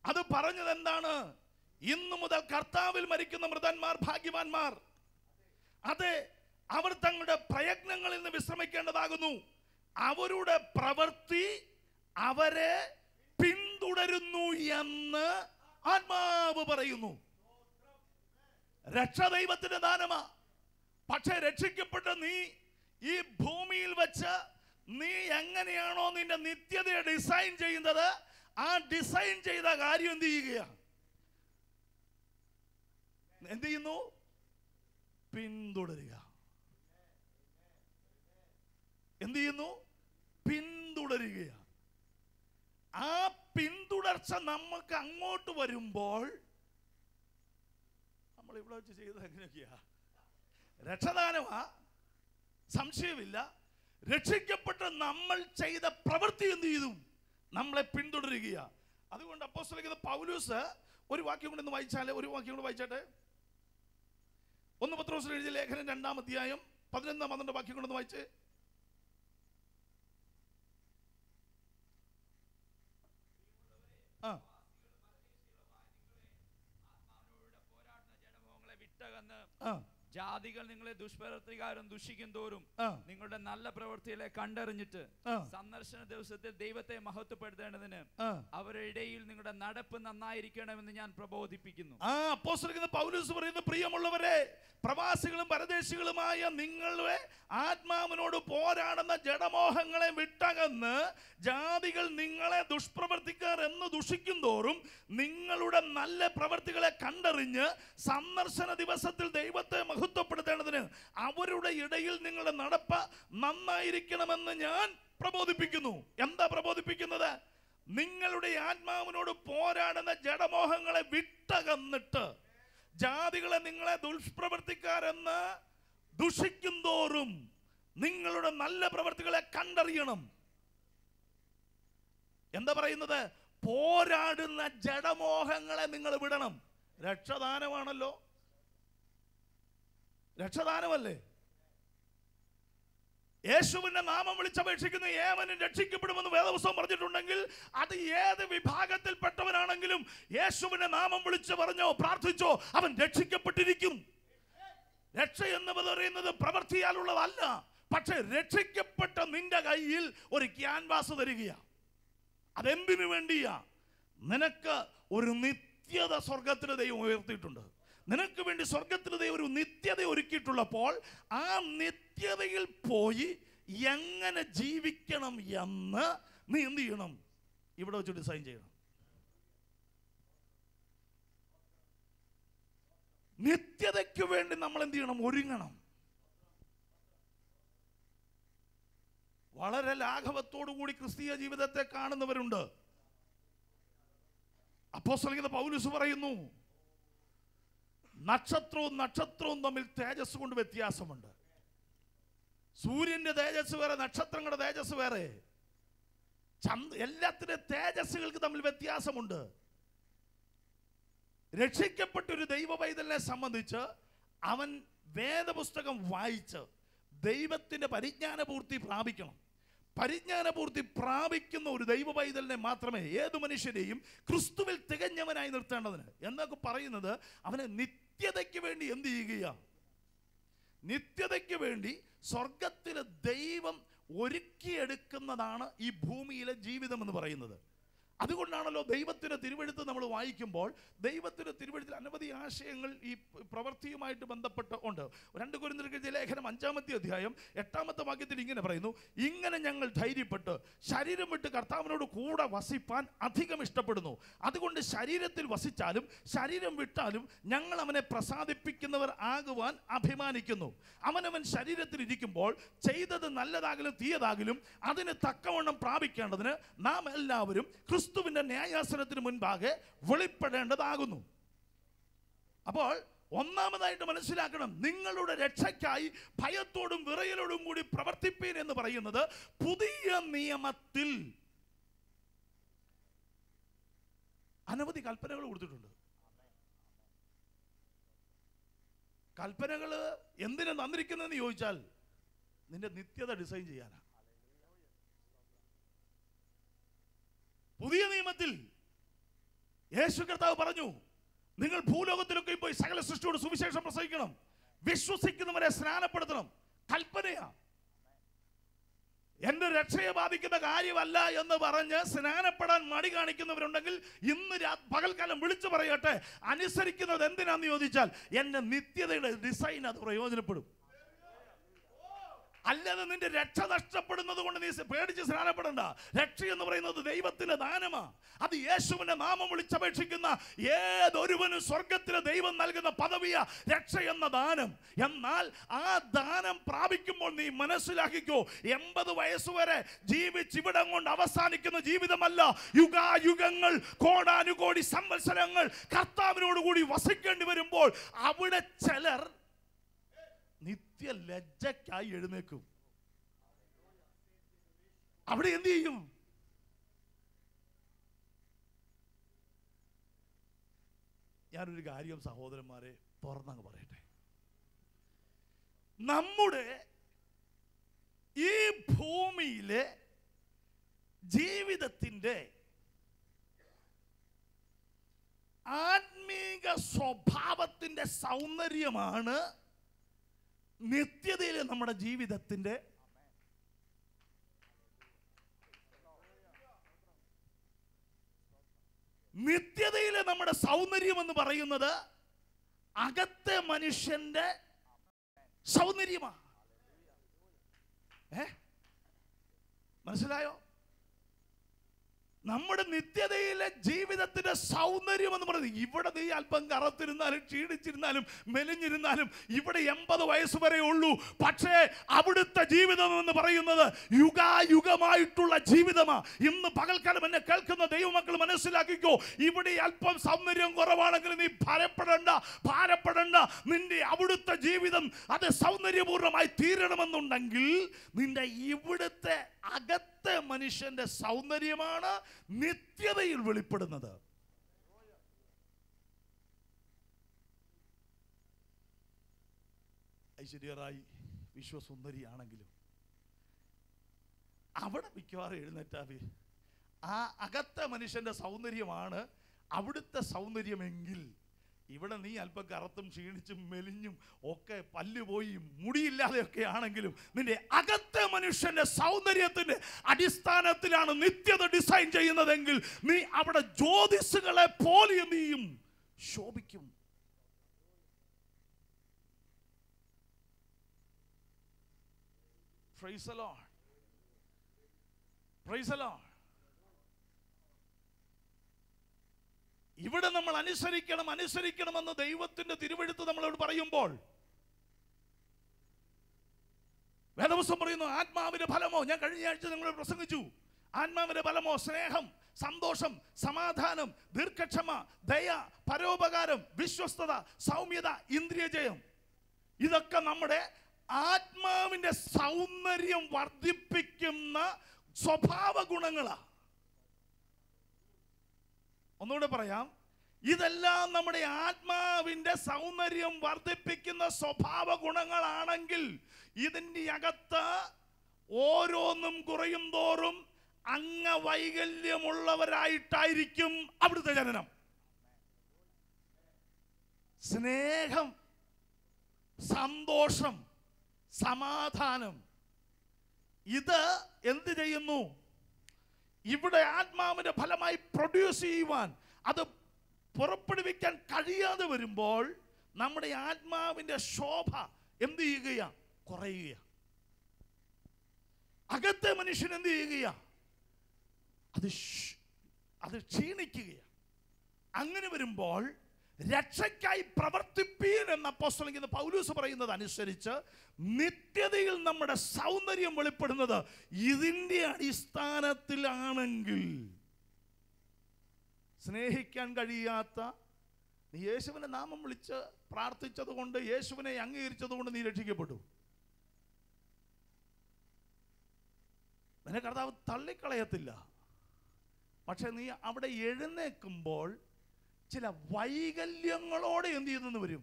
അത് പറഞ്ഞത് എന്താണ്? ഇന്നു മുതൽ കർത്താവിൽ മരിക്കുന്ന മൃതന്മാർ ഭാഗ്യവാന്മാർ. അതെ, അവർ തങ്ങളുടെ പ്രയത്നങ്ങളിൽ നിന്ന് വിശ്രമിക്കേണ്ടതാകുന്നു. അവരുടെ പ്രവൃത്തി അവരെ പിന്തുടരുന്നു എന്ന് ആത്മാവ് പറയുന്നു. രക്ഷ ദൈവത്തിന്റെ ദാനമാ. പക്ഷേ രക്ഷിക്കപ്പെട്ട നീ ഈ ഭൂമിയിൽ വെച്ച് നീ എങ്ങനെയാണോ നിന്റെ നിത്യതയെ ഡിസൈൻ ചെയ്യുന്നത്, ആ ഡിസൈൻ ചെയ്ത കാര്യം എന്ത് ചെയ്യുകയാണ്? എന്ത് ചെയ്യുന്നു? പിന്തുടരുക. എന്ത് ചെയ്യുന്നു? പിന്തുടരുക. ആ പിന്തുടർച്ച നമുക്ക് അങ്ങോട്ട് വരുമ്പോൾ നമ്മൾ ഇവിടെ വെച്ച് ചെയ്തത് എങ്ങനെയൊക്കെയാ? രക്ഷദാനമാ, സംശയമില്ല. രക്ഷിക്കപ്പെട്ട നമ്മൾ ചെയ്ത പ്രവൃത്തി എന്ത് ചെയ്തു? നമ്മളെ പിന്തുടരുക. അതുകൊണ്ട് അപ്പോസ്തലനായ പൗലോസ് ഒരു വാക്യം കൊണ്ട് വായിച്ചാലേ, ഒരു വാക്യം കൊണ്ട് വായിച്ചാട്ടെ. 1 പത്രോസിൽ എഴുതിയ ലേഖനം 2-ാം അധ്യായം 11-12 വാക്യം കൊണ്ടൊന്ന് വായിച്ചേ. ജാതികൾ നിങ്ങളെ ദുഷ്പ്രവർത്തിക്കാരും ദുഷിക്കും തോറും നിങ്ങളുടെ നല്ല പ്രവൃത്തികളെ കണ്ടറിഞ്ഞിട്ട് സന്ദർശന ദിവസത്തിൽ ദൈവത്തെ മഹത്വപ്പെടുത്തേണ്ടതിന് അവരുടെ ഇടയിൽ നിങ്ങളുടെ നടപ്പ് നന്നായിരിക്കണമെന്ന് ഞാൻ പ്രബോധിപ്പിക്കുന്നു. അപ്പോസ്തലനായ പൗലോസ് പറയുന്നു, പ്രിയമുള്ളവരെ, പ്രവാസികളും പരദേശികളുമായ നിങ്ങളെ ആത്മാവിനോട് പോരാടുന്ന ജഡമോഹങ്ങളെ വിട്ടകന്ന് ജാതികൾ നിങ്ങളെ ദുഷ്പ്രവർത്തിക്കാർ എന്ന് ദുഷിക്കും തോറും നിങ്ങളുടെ നല്ല പ്രവൃത്തികളെ കണ്ടറിഞ്ഞ് സന്ദർശന ദിവസത്തിൽ ദൈവത്തെ മഹത്വപ്പെടുത്തേണ്ടതിന് അവരുടെ ഇടയിൽ നിങ്ങളുടെ നടപ്പ് നന്നായിരിക്കണമെന്ന് ഞാൻ പ്രബോധിപ്പിക്കുന്നു. എന്താ പ്രബോധിപ്പിക്കുന്നത്? നിങ്ങളുടെ ആത്മാവിനോട് പോരാടുന്ന ജഡമോഹങ്ങളെ വിട്ടകന്നിട്ട് ജാതികളെ നിങ്ങളെ ദുഷ്പ്രവർത്തിക്കാരെന്ന് ദുഷിക്കും തോറും നിങ്ങളുടെ നല്ല പ്രവൃത്തികളെ കണ്ടറിയണം. എന്താ പറയുന്നത്? പോരാടുന്ന ജഡമോഹങ്ങളെ നിങ്ങൾ വിടണം. രക്ഷദാനമാണല്ലോ, രക്ഷദാനമല്ലേ? യേശുവിന്റെ നാമം വിളിച്ചപേക്ഷിക്കുന്ന ഏവനും രക്ഷിക്കപ്പെടുമെന്ന് വേദപുസ്തകം പറഞ്ഞിട്ടുണ്ടെങ്കിൽ അത് ഏത് വിഭാഗത്തിൽപ്പെട്ടവനാണെങ്കിലും യേശുവിന്റെ നാമം വിളിച്ച് പറഞ്ഞോ പ്രാർത്ഥിച്ചോ അവൻ രക്ഷിക്കപ്പെട്ടിരിക്കും. രക്ഷ എന്ന് പറയുന്നത് പ്രവൃത്തിയാലുള്ളതല്ല. പക്ഷെ രക്ഷിക്കപ്പെട്ട നിന്റെ കയ്യിൽ ഒരു ക്യാൻവാസ് തരികയാണ്. അതെന്തിനു വേണ്ടിയാ? നിനക്ക് ഒരു നിത്യത സ്വർഗത്തിന് ദൈവം ഉയർത്തിയിട്ടുണ്ട്. നിനക്ക് വേണ്ടി സ്വർഗത്തിന് ദൈവം ഒരു നിത്യത ഒരുക്കിയിട്ടുള്ളപ്പോൾ ആ നിത്യതയിൽ പോയി എങ്ങനെ ജീവിക്കണം എന്ന് നീ എന്ത് ചെയ്യണം? ഇവിടെ വെച്ച് ഡിസൈൻ ചെയ്യണം. നിത്യതയ്ക്ക് വേണ്ടി നമ്മൾ എന്ത് ചെയ്യണം? ഒരുങ്ങണം. വളരെ ലാഘവത്തോടു കൂടി ക്രിസ്തീയ ജീവിതത്തെ കാണുന്നവരുണ്ട്. അപ്പോസ്തലനായ പൗലോസ് പറയുന്നു, നക്ഷത്രവും തമ്മിൽ തേജസ് കൊണ്ട് വ്യത്യാസമുണ്ട്. സൂര്യന്റെ തേജസ് വേറെ, നക്ഷത്രങ്ങളുടെ തേജസ് വേറെ. എല്ലാത്തിൻ്റെ തേജസ്സുകൾക്ക് തമ്മിൽ വ്യത്യാസമുണ്ട്. രക്ഷിക്കപ്പെട്ടൊരു ദൈവ പൈതലിനെ സംബന്ധിച്ച് അവൻ വേദപുസ്തകം വായിച്ച് ദൈവത്തിന്റെ പരിജ്ഞാനപൂർത്തി പ്രാപിക്കണം. പരിജ്ഞാനപൂർത്തി പ്രാപിക്കുന്ന ഒരു ദൈവ പൈതലിനെ മാത്രമേ ഏതു മനുഷ്യനെയും ക്രിസ്തുവിൽ തികഞ്ഞവനായി നിർത്തേണ്ടതിന് എന്നൊക്കെ പറയുന്നത് അവനെ നിത്യതയ്ക്ക് വേണ്ടി എന്ത് ചെയ്യുകയാണ്? നിത്യതയ്ക്ക് വേണ്ടി സ്വർഗത്തിലെ ദൈവം ഒരുക്കിയെടുക്കുന്നതാണ് ഈ ഭൂമിയിലെ ജീവിതം എന്ന് പറയുന്നത്. അതുകൊണ്ടാണല്ലോ ദൈവത്തിൻ്റെ തിരുവെഴുത്ത് നമ്മൾ വായിക്കുമ്പോൾ ദൈവത്തിൻ്റെ തിരുവെഴുത്തിൽ അനവധി ആശയങ്ങൾ ഈ പ്രവൃത്തിയുമായിട്ട് ബന്ധപ്പെട്ട് ഉണ്ട്. 2 കൊരിന്ത്യർക്കെഴുതിയ ലേഖനം 5-ാമത്തെ അധ്യായം 8-ാമത്തെ വാക്യത്തിൽ ഇങ്ങനെ പറയുന്നു, ഇങ്ങനെ ഞങ്ങൾ ധൈര്യപ്പെട്ട് ശരീരം വിട്ട് കർത്താവിനോട് കൂടെ വസിപ്പാൻ അധികം ഇഷ്ടപ്പെടുന്നു. അതുകൊണ്ട് ശരീരത്തിൽ വസിച്ചാലും ശരീരം വിട്ടാലും ഞങ്ങൾ അവനെ പ്രസാദിപ്പിക്കുന്നവർ ആകുവാൻ അഭിമാനിക്കുന്നു. അവനവൻ ശരീരത്തിൽ ഇരിക്കുമ്പോൾ ചെയ്തത് നല്ലതാകലും തീയതാകലും അതിന് തക്കവണ്ണം പ്രാപിക്കേണ്ടതിന് നാം എല്ലാവരും ക്രിസ്തുവിന്റെ ന്യായാസനത്തിന് മുൻപാകെ വെളിപ്പെടേണ്ടതാകുന്നു. അപ്പോൾ ഒന്നാമതായിട്ട് മനസ്സിലാക്കണം, നിങ്ങളുടെ രക്ഷയ്ക്കായി ഭയത്തോടും വിറയലോടും കൂടി പ്രവർത്തിപ്പീൻ എന്ന് പറയുന്നത് പുതിയ നിയമത്തിൽ അനവധി കൽപ്പനകൾ കൊടുത്തിട്ടുണ്ട്. കൽപ്പനകൾ എന്തിനാ തന്നിരിക്കുന്നതെന്ന് ചോദിച്ചാൽ നിന്റെ നിത്യത ഡിസൈൻ ചെയ്യാനാണ്. പുതിയ നിയമത്തിൽ യേശു കർത്താവ് പറഞ്ഞു, നിങ്ങൾ ഭൂലോകത്തിലൊക്കെ പോയി സകല സൃഷ്ടിയോട് സുവിശേഷം പ്രസംഗിക്കണം, വിശ്വസിക്കുന്നവരെ സ്നാനപ്പെടുത്തണം. കൽപ്പനയാ. എന്റെ രക്ഷയെ ബാധിക്കുന്ന കാര്യമല്ല എന്ന് പറഞ്ഞ് സ്നാനപ്പെടാൻ മടി കാണിക്കുന്നവരുണ്ടെങ്കിൽ ഇന്ന് പകൽക്കാലം വിളിച്ചു പറയട്ടെ, അനുസരിക്കുന്നത് എന്തിനാന്ന് ചോദിച്ചാൽ എന്റെ നിത്യതയുടെ ഡിസൈൻ അത് പ്രയോജനപ്പെടും. അല്ലാതെ നിന്റെ രക്ഷ നഷ്ടപ്പെടുന്നത് കൊണ്ട് നീ പേടിച്ച് സ്നാനപ്പെടണ്ട. രക്ഷ എന്ന് പറയുന്നത് ദൈവത്തിന്റെ ദാനമാണ്. അത് യേശുവിന്റെ നാമം വിളിച്ചപേക്ഷിക്കുന്ന ഏതൊരുവനും സ്വർഗത്തിലെ ദൈവം നൽകുന്ന പദവിയാ രക്ഷ എന്ന ദാനം. എന്നാൽ ആ ദാനം പ്രാപിക്കുമ്പോൾ നീ മനസ്സിലാക്കിക്കോ, 80 വയസ്സുവരെ ജീവിച്ചിവിടം കൊണ്ട് അവസാനിക്കുന്ന ജീവിതമല്ല. യുഗായുഗങ്ങൾ, കോടാനുകോടി സംവത്സരങ്ങൾ കർത്താവിനോട് കൂടി വസിക്കേണ്ടി വരുമ്പോൾ അവിടെ ചിലർ നിത്യ ലജ്ജയ്ക്കായി എഴുന്നേക്കും. അവിടെ എന്ത് ചെയ്യും? ഞാനൊരു കാര്യം സഹോദരന്മാരെ തുറന്നങ്ങ് പറയട്ടെ, നമ്മുടെ ഈ ഭൂമിയിലെ ജീവിതത്തിൻ്റെ ആത്മീക സ്വഭാവത്തിൻ്റെ സൗന്ദര്യമാണ് നിത്യതയിലെ നമ്മുടെ ജീവിതത്തിൻ്റെ നിത്യതയിലെ നമ്മുടെ സൗന്ദര്യം എന്ന് പറയുന്നത് അകത്തെ മനുഷ്യന്റെ സൗന്ദര്യമാണ്. മനസ്സിലായോ? നമ്മുടെ നിത്യതയിലെ ജീവിതത്തിന്റെ സൗന്ദര്യം എന്ന് പറയുന്നത്, ഇവിടെ നീ അല്പം കറുത്തിരുന്നാലും ക്ഷീണിച്ചിരുന്നാലും മെലിഞ്ഞിരുന്നാലും ഇവിടെ 80 വയസ്സ് വരെ ഉള്ളൂ. പക്ഷേ അവിടുത്തെ ജീവിതം എന്ന് പറയുന്നത് യുഗായുഗമായിട്ടുള്ള ജീവിതമാണ്. ഇന്ന് പകൽക്കാലം എന്നെ കേൾക്കുന്ന ദൈവമക്കൾ മനസ്സിലാക്കിക്കോ, ഇവിടെ അല്പം സൗന്ദര്യം കുറവാണെങ്കിൽ നീ ഭാരപ്പെടണ്ട. നിന്റെ അവിടുത്തെ ജീവിതം അത് സൗന്ദര്യപൂർണ്ണമായി തീരണമെന്നുണ്ടെങ്കിൽ നിന്റെ ഇവിടുത്തെ അകത്തെ മനുഷ്യന്റെ സൗന്ദര്യമാണ് നിത്യതയിൽ വെളിപ്പെടുന്നത്. ഐശ്വര്യറായി വിശ്വസുന്ദരിയാണെങ്കിലും അവിടെ മിക്കവാറും എഴുന്നേറ്റാവേ ആ അകത്തെ മനുഷ്യന്റെ സൗന്ദര്യമാണ് അവിടുത്തെ സൗന്ദര്യമെങ്കിൽ ഇവിടെ നീ അല്പം കറുത്തും ക്ഷീണിച്ചും മെലിഞ്ഞും ഒക്കെ പല്ലുപോയി മുടിയില്ലാതെയൊക്കെ ആണെങ്കിലും നിന്റെ അകത്തെ മനുഷ്യന്റെ സൗന്ദര്യത്തിന്റെ അടിസ്ഥാനത്തിലാണ് നിത്യത ഡിസൈൻ ചെയ്യുന്നതെങ്കിൽ നീ അവിടെ ജ്യോതിസുകളെ പോലെ നീയും ശോഭിക്കും. Praise the Lord. Praise the Lord. ഇവിടെ നമ്മൾ അനുസരിക്കണമെന്ന് ദൈവത്തിന്റെ തിരുവെഴുത്ത് നമ്മളോട് പറയുമ്പോൾ വേദപുസ്തകം പറയുന്നു, ആത്മാവിന്റെ ഫലമോ, ഞാൻ കഴിഞ്ഞ ആഴ്ച നിങ്ങളോട് പ്രസംഗിച്ചു, ആത്മാവിന്റെ ഫലമോ സ്നേഹം, സന്തോഷം, സമാധാനം, ദീർഘക്ഷമ, ദയ, പരോപകാരം, വിശ്വസ്തത, സൗമ്യത, ഇന്ദ്രിയജയം. ഇതൊക്കെ നമ്മുടെ ആത്മാവിന്റെ സൗന്ദര്യം വർദ്ധിപ്പിക്കുന്ന സ്വഭാവ ഗുണങ്ങളാണ്. ഒന്നുകൂടെ പറയാം, ഇതെല്ലാം നമ്മുടെ ആത്മാവിന്റെ സൗന്ദര്യം വർദ്ധിപ്പിക്കുന്ന സ്വഭാവ ഗുണങ്ങളാണെങ്കിൽ ഇതിൻ്റെ അകത്ത് ഓരോന്നും കുറയും തോറും അംഗവൈകല്യമുള്ളവരായിട്ടായിരിക്കും അവിടുത്തെ ജനനം. സ്നേഹം, സന്തോഷം, സമാധാനം, ഇത് എന്ത് ചെയ്യുന്നു? ഇവിടെ ആത്മാവിന്റെ ഫലമായി പ്രൊഡ്യൂസ് ചെയ്യുവാൻ, അത് പുറപ്പെടുവിക്കാൻ കഴിയാതെ വരുമ്പോൾ നമ്മുടെ ആത്മാവിന്റെ ശോഭ എന്ത് ചെയ്യുകയാ? കുറയുക. അകത്തെ മനുഷ്യൻ എന്ത് ചെയ്യുകയാ? അത് ക്ഷീണിക്കുകയാണ്. അങ്ങനെ വരുമ്പോൾ രക്ഷയ്ക്കായി പ്രവർത്തിപ്പീൻ എന്ന അപ്പോസ്തലൻ പൗലോസ് പറയുന്നത് അനുസരിച്ച് നിത്യതയിൽ നമ്മുടെ സൗന്ദര്യം വെളിപ്പെടുന്നത് ഇതിന്റെ അടിസ്ഥാനത്തിലാണെങ്കിൽ, സ്നേഹിക്കാൻ കഴിയാത്ത, നീ യേശുവിന്റെ നാമം വിളിച്ച് പ്രാർത്ഥിച്ചത് കൊണ്ട്, യേശുവിനെ അംഗീകരിച്ചത് കൊണ്ട് നീ രക്ഷിക്കപ്പെട്ടു. നിന്നെ കർത്താവ് തള്ളിക്കളയത്തില്ല. പക്ഷെ നീ അവിടെ എഴുന്നേൽക്കുമ്പോൾ ചില വൈകല്യങ്ങളോടെ എന്ത് ചെയ്തെന്ന് വരും?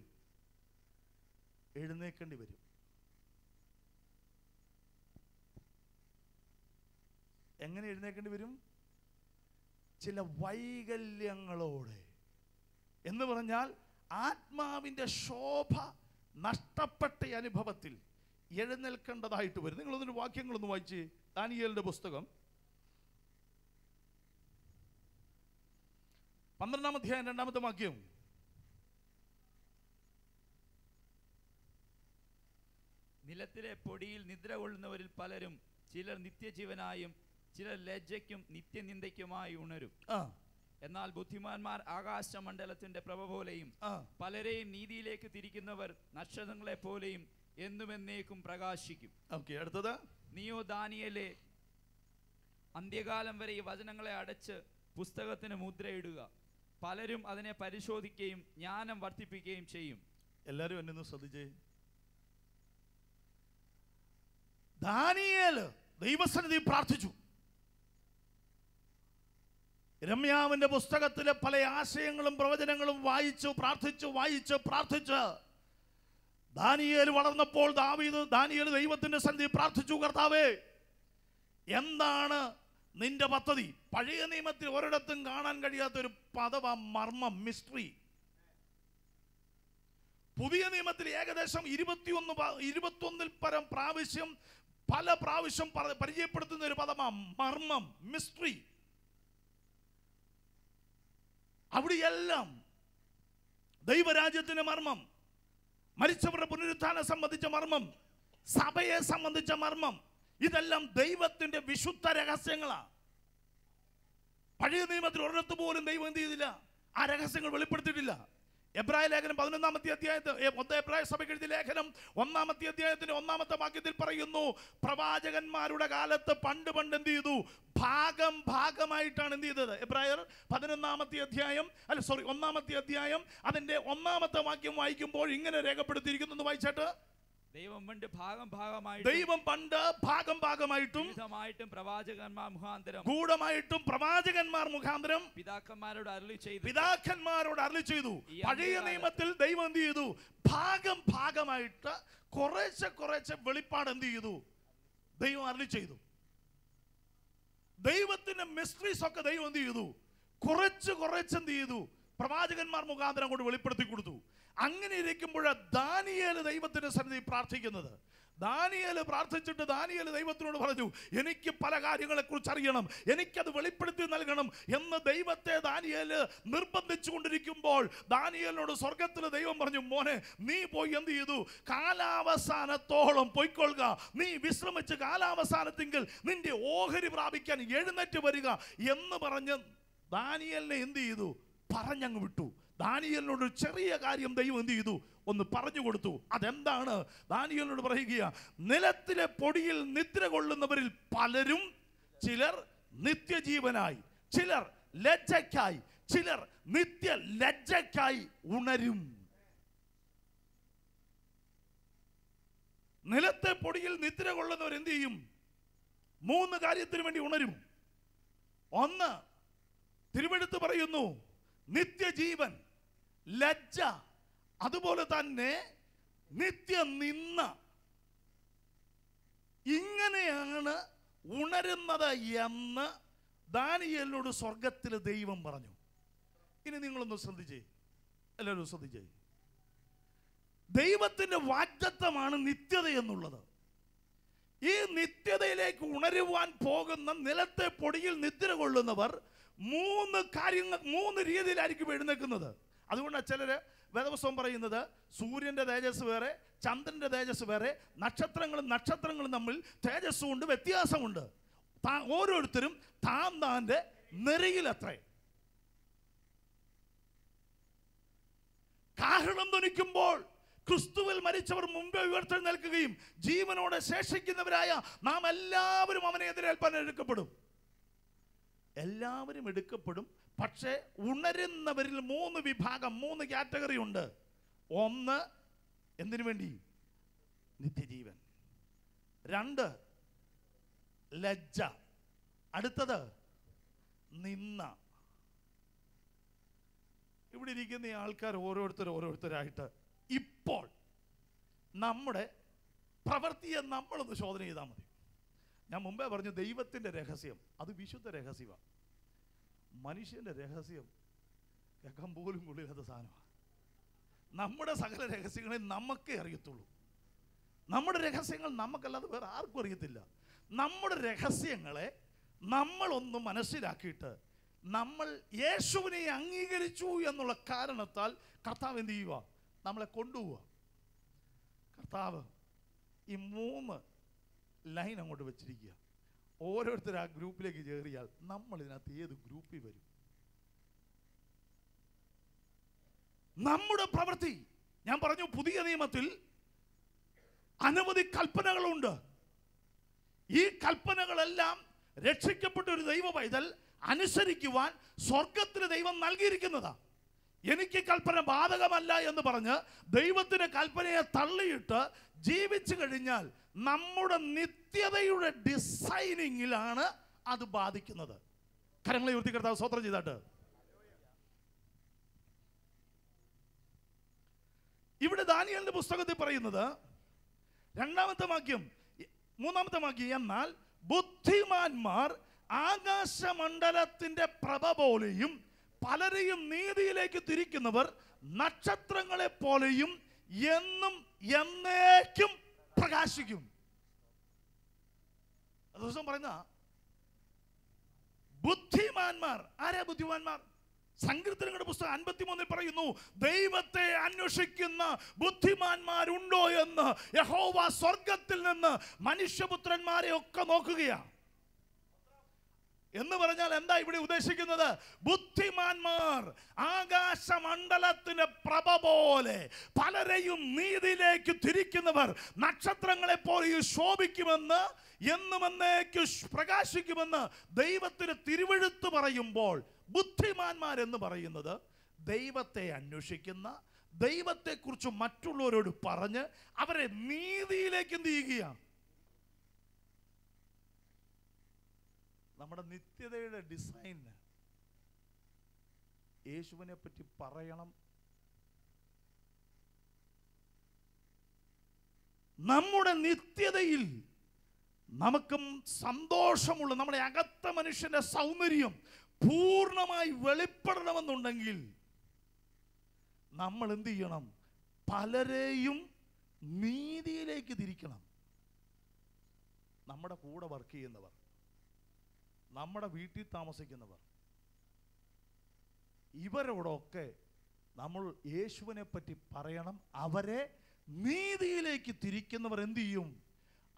എഴുന്നേൽക്കേണ്ടി വരും. എങ്ങനെ എഴുന്നേൽക്കേണ്ടി വരും? ചില വൈകല്യങ്ങളോടെ. എന്ന് പറഞ്ഞാൽ ആത്മാവിന്റെ ശോഭ നഷ്ടപ്പെട്ട അനുഭവത്തിൽ എഴുന്നേൽക്കേണ്ടതായിട്ട് വരും. നിങ്ങളൊന്നൊരു വാക്യങ്ങളൊന്ന് വായിച്ച്, ദാനിയേലിന്റെ പുസ്തകം 12-ാം അധ്യായം 2-ാമത്തെ വാക്യം. നിലത്തിലെ പൊടിയിൽ നിദ്ര കൊള്ളുന്നവരിൽ പലരും ചിലർ നിത്യജീവനായും ചിലർ ലജ്ജയ്ക്കും നിത്യനിന്ദയ്ക്കുമായി ഉണരും. എന്നാൽ ബുദ്ധിമാന്മാർ ആകാശമണ്ഡലത്തിന്റെ പ്രഭ പോലെയും പലരെയും നീതിയിലേക്ക് തിരിക്കുന്നവർ നക്ഷത്രങ്ങളെ പോലെയും എന്നും എന്നേക്കും പ്രകാശിക്കും. അടുത്തത്, നീയോ ദാനിയേലേ, അന്ത്യകാലം വരെ ഈ വചനങ്ങളെ അടച്ച് പുസ്തകത്തിന് മുദ്രയിടുക. പലരും അതിനെ പരിശോധിക്കുകയും ജ്ഞാനം വർദ്ധിപ്പിക്കുകയും ചെയ്യും. എല്ലാവരും എന്നെ ഒന്ന് ശ്രദ്ധിച്ചേ. ദാനിയേൽ ദൈവസന്നിധി പ്രാർത്ഥിച്ചു. യിരെമ്യാവിന്റെ പുസ്തകത്തിലെ പല ആശയങ്ങളും പ്രവചനങ്ങളും വായിച്ചു പ്രാർത്ഥിച്ച് ദാനിയേൽ വളർന്നപ്പോൾ ദാനിയേൽ ദൈവത്തിന്റെ സന്നിധി പ്രാർത്ഥിച്ചു, കർത്താവേ, എന്താണ് നിന്റെ പദ്ധതി? പഴയ നിയമത്തിൽ ഒരിടത്തും കാണാൻ കഴിയാത്ത ഒരു പദവ, മർമ്മം, മിസ്റ്ററി. പുതിയ നിയമത്തിൽ ഏകദേശം 21 പരം പ്രാവശ്യം, പല പ്രാവശ്യം പരിചയപ്പെടുത്തുന്ന ഒരു പദമാ മർമ്മം, മിസ്റ്ററി. അവിടെയെല്ലാം ദൈവരാജ്യത്തിന്റെ മർമ്മം, മരിച്ചവരുടെ പുനരുത്ഥാനം സംബന്ധിച്ച മർമ്മം, സഭയെ സംബന്ധിച്ച മർമ്മം, ഇതെല്ലാം ദൈവത്തിന്റെ വിശുദ്ധ രഹസ്യങ്ങളാണ്. പഴയ നിയമത്തിൽ ഒരിടത്ത് പോലും ദൈവം എന്ത് ചെയ്തില്ല? ആ രഹസ്യങ്ങൾ വെളിപ്പെടുത്തിയിട്ടില്ല. എബ്രായ ലേഖനം 11-ാമത്തെ അധ്യായത്തിൽ, എബ്രായ സഭയ്ക്ക് എഴുതിയ ലേഖനം 1-ാമത്തെ അധ്യായത്തിന്റെ 1-ാമത്തെ വാക്യത്തിൽ പറയുന്നു, പ്രവാചകന്മാരുടെ കാലത്ത് പണ്ട് എന്ത് ചെയ്തു? ഭാഗമായിട്ടാണ് എന്ത് ചെയ്തത്? എബ്രായർ 11-ാമത്തെ അധ്യായം, 1-ാമത്തെ അധ്യായം അതിന്റെ 1-ാമത്തെ വാക്യം വായിക്കുമ്പോൾ ഇങ്ങനെ രേഖപ്പെടുത്തിയിരിക്കുന്നു. വായിച്ചാട്ട്, ദൈവം പണ്ട് ഭാഗമായിട്ടും ഗൂഢമായിട്ടും പ്രവാചകന്മാർ മുഖാന്തരം പിതാക്കന്മാരോട് അരുളി ചെയ്തു. പഴയ നിയമത്തിൽ ദൈവം എന്ത് ചെയ്തു? ഭാഗമായിട്ട് കുറേശ്ശെ വെളിപ്പാട് എന്ത് ചെയ്തു? ദൈവം അരുളി ചെയ്തു. ദൈവത്തിന്റെ മിസ്റ്ററീസ് ഒക്കെ ദൈവം എന്ത് ചെയ്തു? കുറച്ച് എന്ത് ചെയ്തു? പ്രവാചകന്മാർ മുഖാന്തരം കൊണ്ട് വെളിപ്പെടുത്തി കൊടുത്തു. അങ്ങനെ ഇരിക്കുമ്പോഴാണ് ദാനിയേൽ ദൈവത്തിന്റെ സന്നിധി പ്രാർത്ഥിക്കുന്നത്. ദാനിയേൽ പ്രാർത്ഥിച്ചിട്ട് ദാനിയേൽ ദൈവത്തിനോട് പറഞ്ഞു, എനിക്ക് പല കാര്യങ്ങളെക്കുറിച്ച് അറിയണം, എനിക്കത് വെളിപ്പെടുത്തി നൽകണം എന്ന് ദൈവത്തെ ദാനിയേൽ നിർബന്ധിച്ചു കൊണ്ടിരിക്കുമ്പോൾ ദാനിയേലിനോട് സ്വർഗത്തിൽ ദൈവം പറഞ്ഞു, മോനെ, നീ പോയി എന്ത് ചെയ്തു? കാലാവസാനത്തോളം പൊയ്ക്കൊള്ളുക, നീ വിശ്രമിച്ച് കാലാവസാനത്തെങ്കിൽ നിന്റെ ഓഹരി പ്രാപിക്കാൻ എഴുന്നേറ്റ് വരിക എന്ന് പറഞ്ഞ് ദാനിയേലിനെ എന്ത് ചെയ്തു? പറഞ്ഞങ്ങ് വിട്ടു. ദാനിയേലിനോട് ചെറിയ കാര്യം ദൈവം എന്ത് ചെയ്തു? ഒന്ന് പറഞ്ഞു കൊടുത്തു. അതെന്താണ്? ദാനിയേലിനോട് പറയുക, നിലത്തിലെ പൊടിയിൽ നിദ്ര കൊള്ളുന്നവരിൽ പലരും ചിലർ നിത്യജീവനായി, ചിലർ ലജ്ജയ്ക്കായി, ചിലർ നിത്യ ലജ്ജയ്ക്കായി ഉണരും. നിലത്തെ പൊടിയിൽ നിദ്ര കൊള്ളുന്നവർ എന്ത് ചെയ്യും? 3 കാര്യത്തിന് വേണ്ടി ഉണരും. ഒന്ന്, തിരുവെഴുത്ത് പറയുന്നു, നിത്യജീവൻ, ലജ്ജ, അതുപോലെ തന്നെ നിത്യനിന്ദ. ഇങ്ങനെയാണ് ഉണരുന്നത് എന്ന് ദാനിയേലിനോട് സ്വർഗത്തിൽ ദൈവം പറഞ്ഞു. ഇനി നിങ്ങളൊന്ന് ശ്രദ്ധിച്ചേ, എല്ലാവരും ശ്രദ്ധിച്ചേ. ദൈവത്തിന്റെ വാഗ്ദത്തമാണ് നിത്യത എന്നുള്ളത്. ഈ നിത്യതയിലേക്ക് ഉണരുവാൻ പോകുന്ന നിലത്തെ പൊടിയിൽ നിദ്ര കൊള്ളുന്നവർ 3 രീതിയിലായിരിക്കും എഴുന്നേൽക്കുന്നത്. അതുകൊണ്ടാണ് ചിലര് വേദപുസ്തകം പറയുന്നത് സൂര്യന്റെ തേജസ് വേറെ, ചന്ദ്രന്റെ തേജസ് വേറെ, നക്ഷത്രങ്ങളും തമ്മിൽ തേജസ് കൊണ്ട് വ്യത്യാസമുണ്ട്. ഓരോരുത്തരും താന്റെ നെറിയിലത്രേ. കാഹളം ധ്വനിക്കുമ്പോൾ ക്രിസ്തുവിൽ മരിച്ചവർ മുമ്പേ ഉയർത്തെഴുന്നേൽക്കുകയും ജീവനോടെ ശേഷിക്കുന്നവരായ നാം എല്ലാവരും അവനെ എതിരേൽപ്പാൻ എടുക്കപ്പെടും. എല്ലാവരും എടുക്കപ്പെടും. പക്ഷേ ഉണരുന്നവരിൽ 3 വിഭാഗം, 3 കാറ്റഗറി ഉണ്ട്. ഒന്ന്, എന്തിനു വേണ്ടി? നിത്യജീവൻ. 2, ലജ്ജ. അടുത്തത് നിന്ന. ഇവിടെ ഇരിക്കുന്ന ഈ ആൾക്കാർ ഓരോരുത്തരായിട്ട് ഇപ്പോൾ നമ്മുടെ പ്രവൃത്തിയെ നമ്മളൊന്ന് ശോധന ചെയ്താൽ മതി. ഞാൻ മുമ്പേ പറഞ്ഞു ദൈവത്തിൻ്റെ രഹസ്യം അത് വിശുദ്ധ രഹസ്യമാണ്. മനുഷ്യൻ്റെ രഹസ്യം കേൾക്കാൻ പോലും കൊള്ളില്ലാത്ത സാധനമാണ്. നമ്മുടെ സകല രഹസ്യങ്ങളെ നമുക്കേ അറിയത്തുള്ളൂ. നമ്മുടെ രഹസ്യങ്ങൾ നമുക്കല്ലാതെ വേറെ ആർക്കും അറിയത്തില്ല. നമ്മുടെ രഹസ്യങ്ങളെ നമ്മളൊന്ന് മനസ്സിലാക്കിയിട്ട് നമ്മൾ യേശുവിനെ അംഗീകരിച്ചു എന്നുള്ള കാരണത്താൽ കർത്താവ് എന്ത് ചെയ്യുക? നമ്മളെ കൊണ്ടുപോവുക. കർത്താവ് ഈ 3 ലൈൻ അങ്ങോട്ട് വെച്ചിരിക്കുക. ഓരോരുത്തർ ആ ഗ്രൂപ്പിലേക്ക് കയറിയാൽ നമ്മൾ ഇതിനകത്ത് ഏത് ഗ്രൂപ്പിൽ വരും? നമ്മുടെ പ്രവൃത്തി, ഞാൻ പറഞ്ഞു പുതിയ നിയമത്തിൽ അനവധി കൽപ്പനകളുണ്ട്. ഈ കൽപ്പനകളെല്ലാം രക്ഷിക്കപ്പെട്ട ഒരു ദൈവ പൈതൽ അനുസരിക്കുവാൻ സ്വർഗത്തിന് ദൈവം നൽകിയിരിക്കുന്നതാണ്. എനിക്ക് കൽപ്പന ബാധകമല്ല എന്ന് പറഞ്ഞ് ദൈവത്തിന്റെ കൽപ്പനയെ തള്ളിയിട്ട് ജീവിച്ചു കഴിഞ്ഞാൽ നമ്മുടെ നിത്യതയുടെ ഡിസൈനിങ്ങിലാണ് അത് ബാധിക്കുന്നത്. കരങ്ങളെ ഉയർത്തി കർത്താവ് സ്തോത്രം ചെയ്താട്ട്. ഇവിടെ ദാനിയേലിന്റെ പുസ്തകത്തിൽ പറയുന്നത് 2-ാമത്തെ വാക്യം, 3-ാമത്തെ വാക്യം, എന്നാൽ ബുദ്ധിമാന്മാർ ആകാശമണ്ഡലത്തിന്റെ പ്രഭ പോലെയും പലരെയും നീതിയിലേക്ക് തിരിക്കുന്നവർ നക്ഷത്രങ്ങളെ പോലെയും എന്നും എന്നേക്കും പ്രകാശിക്കും. ദിവസം പറയുന്ന ബുദ്ധിമാന്മാർ. ആരാ ബുദ്ധിമാന്മാർ? സങ്കീർത്തനങ്ങളുടെ പുസ്തകം 53 പറയുന്നു, ദൈവത്തെ അന്വേഷിക്കുന്ന ബുദ്ധിമാന്മാരുണ്ടോ എന്ന് യഹോവ സ്വർഗത്തിൽ നിന്ന് മനുഷ്യപുത്രന്മാരെ ഒക്കെ നോക്കുകയാണ്. എന്ന് പറഞ്ഞാൽ എന്താ ഇവിടെ ഉദ്ദേശിക്കുന്നത്? ബുദ്ധിമാന്മാർ ആകാശമണ്ഡലത്തിന്റെ പ്രഭ പോലെ പലരെയും നീതിയിലേക്ക് തിരിക്കുന്നവർ നക്ഷത്രങ്ങളെ പോലെ ശോഭിക്കുമെന്ന്, എന്നും എന്നേക്കും പ്രകാശിക്കുമെന്ന് ദൈവത്തിന് തിരുവെഴുത്ത് പറയുമ്പോൾ, ബുദ്ധിമാന്മാരെന്ന് പറയുന്നത് ദൈവത്തെ അന്വേഷിക്കുന്ന, ദൈവത്തെക്കുറിച്ച് മറ്റുള്ളവരോട് പറഞ്ഞ് അവരെ നീതിയിലേക്ക് എന്ത് ചെയ്യുകയാണ്? നമ്മുടെ നിത്യതയുടെ ഡിസൈൻ യേശുവിനെ പറ്റി പറയണം. നമ്മുടെ നിത്യതയിൽ നമുക്കും സന്തോഷമുള്ള നമ്മുടെ അകത്ത മനുഷ്യന്റെ സൗന്ദര്യം പൂർണ്ണമായി വെളിപ്പെടണമെന്നുണ്ടെങ്കിൽ നമ്മൾ എന്ത് ചെയ്യണം? പലരെയും നീതിയിലേക്ക് തിരിക്കണം. നമ്മുടെ കൂടെ വർക്ക് ചെയ്യുന്നവർ, നമ്മുടെ വീട്ടിൽ താമസിക്കുന്നവർ, ഇവരോടൊക്കെ നമ്മൾ യേശുവിനെ പറ്റി പറയണം. അവരെ നീതിയിലേക്ക് തിരിക്കുന്നവർ എന്ത് ചെയ്യും?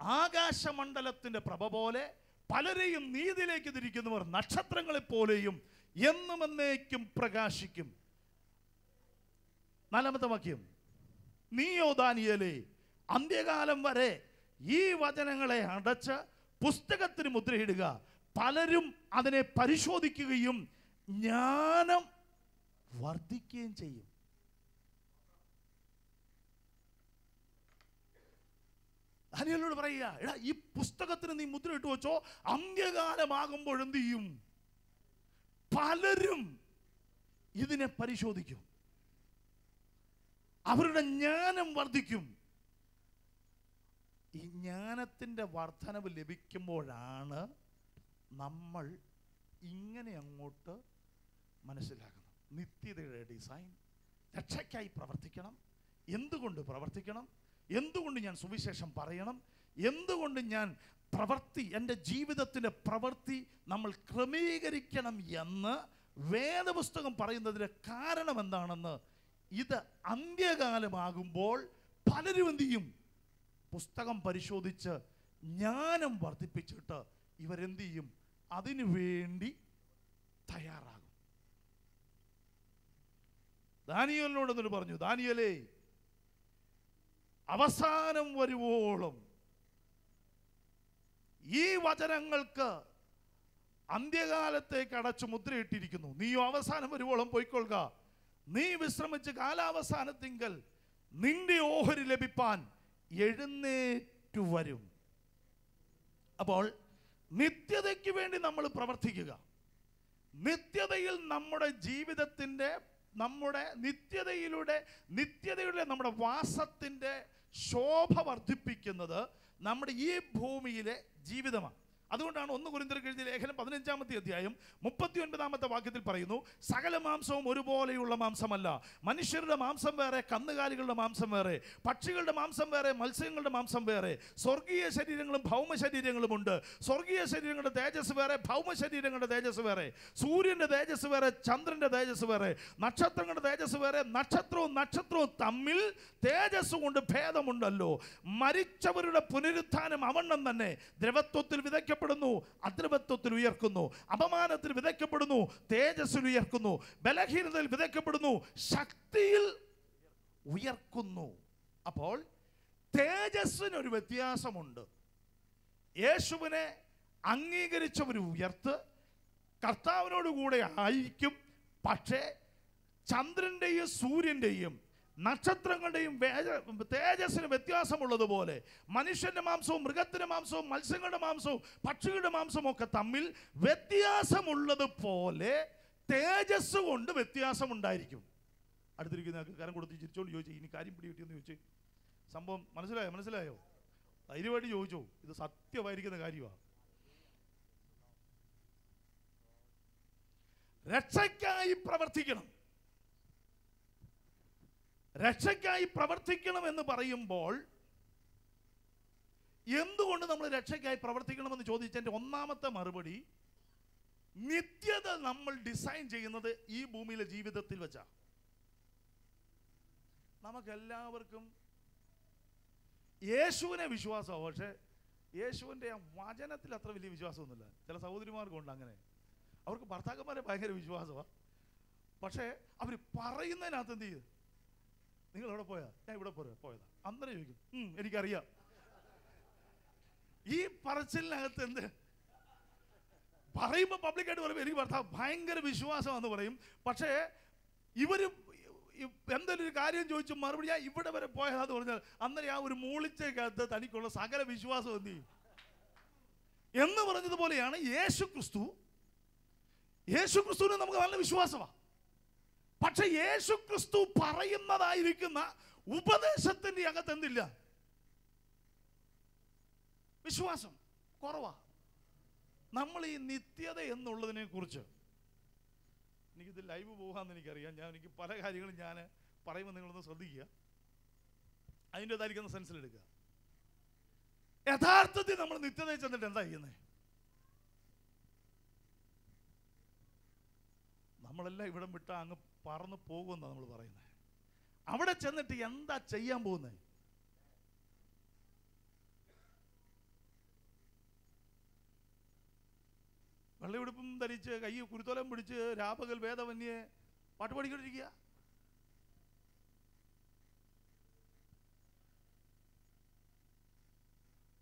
ആകാശമണ്ഡലത്തിന്റെ പ്രഭ പോലെ പലരെയും നീതിയിലേക്ക് തിരിക്കുന്നവർ നക്ഷത്രങ്ങളെ പോലെയും എന്നും എന്നേക്കും പ്രകാശിക്കും. 4-ാമത്തെ വാക്യം, നീയോ ദാനിയേലേ അന്ത്യകാലം വരെ ഈ വചനങ്ങളെ അടച്ച് പുസ്തകത്തിന് മുദ്രയിടുക. പലരും അതിനെ പരിശോധിക്കുകയും ജ്ഞാനം വർദ്ധിക്കുകയും ചെയ്യും. ദാനിയേലിനോട് പറയുക, എടാ ഈ പുസ്തകത്തിന് നീ മുദ്രയിട്ട് വെച്ചോ, അന്ത്യകാലമാകുമ്പോൾ എന്ത് ചെയ്യും? പലരും ഇതിനെ പരിശോധിക്കും, അവരുടെ ജ്ഞാനം വർദ്ധിക്കും. ഈ ജ്ഞാനത്തിന്റെ വർധനവ് ലഭിക്കുമ്പോഴാണ് നമ്മൾ ഇങ്ങനെ അങ്ങോട്ട് മനസ്സിലാക്കുന്നത്. നിത്യതയുടെ ഡിസൈൻ, രക്ഷയ്ക്കായി പ്രവർത്തിക്കണം. എന്തുകൊണ്ട് പ്രവർത്തിക്കണം? എന്തുകൊണ്ട് ഞാൻ സുവിശേഷം പറയണം? എന്തുകൊണ്ട് ഞാൻ പ്രവൃത്തി, എൻ്റെ ജീവിതത്തിൻ്റെ പ്രവൃത്തി നമ്മൾ ക്രമീകരിക്കണം എന്ന് വേദപുസ്തകം പറയുന്നതിൻ്റെ കാരണം എന്താണെന്ന്, ഇത് അന്ത്യകാലമാകുമ്പോൾ പലരും എന്ത് ചെയ്യും? പുസ്തകം പരിശോധിച്ച് ജ്ഞാനം വർദ്ധിപ്പിച്ചിട്ട് ഇവരെന്ത് ചെയ്യും? അതിനു വേണ്ടി തയ്യാറാകും. ദാനിയേലിനോട് എന്നിട്ട് പറഞ്ഞു, ദാനിയേലേ, അവസാനം വരുവോളം ഈ വചനങ്ങൾക്ക് അന്ത്യകാലത്തേക്ക് അടച്ചു മുദ്രയിട്ടിരിക്കുന്നു. നീയോ അവസാനം വരുവോളം പോയിക്കൊള്ളുക. നീ വിശ്രമിച്ച് കാലാവസാനത്തിങ്കൽ നിന്റെ ഓഹരി ലഭിപ്പാൻ എഴുന്നേറ്റു വരും. അപ്പോൾ നിത്യതയ്ക്ക് വേണ്ടി നമ്മൾ പ്രവർത്തിക്കുക. നിത്യതയിൽ നമ്മുടെ ജീവിതത്തിൻ്റെ, നമ്മുടെ നിത്യതയുടെ നമ്മുടെ വാസത്തിൻ്റെ ശോഭ വർദ്ധിപ്പിക്കുന്നത് നമ്മുടെ ഈ ഭൂമിയിലെ ജീവിതമാണ്. അതുകൊണ്ടാണ് 1 കൊരിന്ത്യർക്ക് എഴുതിയ ലേഖനം 15-ാമത്തെ അധ്യായം 39-ാമത്തെ വാക്യത്തിൽ പറയുന്നു, സകല മാംസവും ഒരുപോലെയുള്ള മാംസമല്ല. മനുഷ്യരുടെ മാംസം വേറെ, കന്നുകാലികളുടെ മാംസം വേറെ, പക്ഷികളുടെ മാംസം വേറെ, മത്സ്യങ്ങളുടെ മാംസം വേറെ. സ്വർഗീയ ശരീരങ്ങളും ഭൗമ ശരീരങ്ങളുമുണ്ട്. സ്വർഗീയ ശരീരങ്ങളുടെ തേജസ് വേറെ, ഭൗമ ശരീരങ്ങളുടെ തേജസ് വേറെ. സൂര്യൻ്റെ തേജസ് വേറെ, ചന്ദ്രൻ്റെ തേജസ് വേറെ. നക്ഷത്രങ്ങളുടെ തേജസ് വേറെ. നക്ഷത്രവും തമ്മിൽ തേജസ് കൊണ്ട് ഭേദമുണ്ടല്ലോ. മരിച്ചവരുടെ പുനരുത്ഥാനം അവണ്ണം തന്നെ. ദ്രവത്വത്തിൽ വിതയ്ക്കപ്പെടുന്നു, അദ്രവത്വത്തിൽ ഉയർക്കുന്നു. അപമാനത്തിൽ വിതയ്ക്കപ്പെടുന്നു, തേജസ്സിൽ ഉയർക്കുന്നു. ബലഹീനതയിൽ വിതയ്ക്കപ്പെടുന്നു, ശക്തിയിൽ ഉയർക്കുന്നു. അപ്പോൾ തേജസ്സിനൊരു വ്യത്യാസമുണ്ട്. യേശുവിനെ അംഗീകരിച്ചവർ ഉയർത്ത് കർത്താവിനോട് കൂടെ ആയിരിക്കും. പക്ഷേ ചന്ദ്രൻ്റെയും സൂര്യൻ്റെയും നക്ഷത്രങ്ങളുടെയും തേജസ്സിന് വ്യത്യാസമുള്ളതുപോലെ മനുഷ്യന്റെ മാംസവും മൃഗത്തിന്റെ മാംസവും മത്സ്യങ്ങളുടെ മാംസവും പക്ഷികളുടെ മാംസവും ഒക്കെ തമ്മിൽ വ്യത്യാസമുള്ളതുപോലെ തേജസ് കൊണ്ട് വ്യത്യാസമുണ്ടായിരിക്കും. അടുത്തിരിക്കുന്ന കാര്യം കൊടുത്ത് ചിരിച്ചോണ്ട് ചോദിച്ചു, ഇനി കാര്യം പിടി കിട്ടിയെന്ന് ചോദിച്ചു. സംഭവം മനസ്സിലായോ? ധൈര്യമായിട്ട് ചോദിച്ചോ, ഇത് സത്യമായിരിക്കുന്ന കാര്യമാണ്. രക്ഷയ്ക്കായി പ്രവർത്തിക്കണം. രക്ഷയ്ക്കായി പ്രവർത്തിക്കണം എന്ന് പറയുമ്പോൾ എന്തുകൊണ്ട് നമ്മൾ രക്ഷയ്ക്കായി പ്രവർത്തിക്കണമെന്ന് ചോദിച്ചതിൻ്റെ ഒന്നാമത്തെ മറുപടി, നിത്യത നമ്മൾ ഡിസൈൻ ചെയ്യുന്നത് ഈ ഭൂമിയിലെ ജീവിതത്തിൽ വെച്ചാണ്. നമുക്കെല്ലാവർക്കും യേശുവിനെ വിശ്വാസമാണ്, പക്ഷേ യേശുവിൻ്റെ വചനത്തിൽ അത്ര വലിയ വിശ്വാസമൊന്നുമില്ല. ചില സഹോദരിമാർക്കുണ്ട് അങ്ങനെ. അവർക്ക് ഭർത്താക്കന്മാരെ ഭയങ്കര വിശ്വാസമാണ്, പക്ഷേ അവർ പറയുന്നതിനകത്ത് എന്ത് ചെയ്യും? നിങ്ങൾ എവിടെ പോയാ? ഞാൻ ഇവിടെ പോയതാ. അന്നേരം ചോദിക്കും, എനിക്കറിയാം. ഈ പറച്ചിലിനകത്ത് എന്ത് പറയുമ്പോൾ പബ്ലിക്കായിട്ട് പറയുമ്പോൾ എനിക്ക് ഭർത്താവ് ഭയങ്കര വിശ്വാസമാണെന്ന് പറയും. പക്ഷേ ഇവരും എന്തെങ്കിലും ഒരു കാര്യം ചോദിച്ചു മറുപടി ഞാൻ ഇവിടെ വരെ പോയതാന്ന് പറഞ്ഞാൽ അന്നേരം ആ ഒരു മൂളിച്ചേക്കകത്ത് തനിക്കുള്ള സകല വിശ്വാസം എന്ത് ചെയ്യും എന്ന് പറഞ്ഞതുപോലെയാണ് യേശുക്രിസ്തുവിന് നമുക്ക് നല്ല വിശ്വാസമാണ്. പക്ഷെ യേശുക്രിസ്തു പറയുന്നതായിരിക്കുന്ന ഉപദേശത്തിന്റെ അകത്ത് എന്തില്ല? വിശ്വാസം കുറവാ. നമ്മൾ ഈ നിത്യത എന്നുള്ളതിനെ കുറിച്ച്, എനിക്കിത് ലൈവ് പോകാമെന്ന് എനിക്കറിയാം. എനിക്ക് പല കാര്യങ്ങളും ഞാൻ പറയുമ്പോൾ നിങ്ങളൊന്ന് ശ്രദ്ധിക്കുക, അതിൻ്റെതായിരിക്കുന്ന സെൻസിലെടുക്കുക. യഥാർത്ഥത്തിൽ നമ്മൾ നിത്യതയിൽ ചെന്നിട്ട് എന്താ ചെയ്യുന്നത്? നമ്മളെല്ലാം ഇവിടം വിട്ട അങ്ങ് പറന്ന് പോകുമെന്നാണ് നമ്മൾ പറയുന്നത്. അവിടെ ചെന്നിട്ട് എന്താ ചെയ്യാൻ പോകുന്നത്? വെള്ളയുടുപ്പും ധരിച്ച് കൈ കുരുത്തോലം പിടിച്ച് രാപകൽ വേദവന്യെ പാട്ട് പാടിക്കൊണ്ടിരിക്കുക.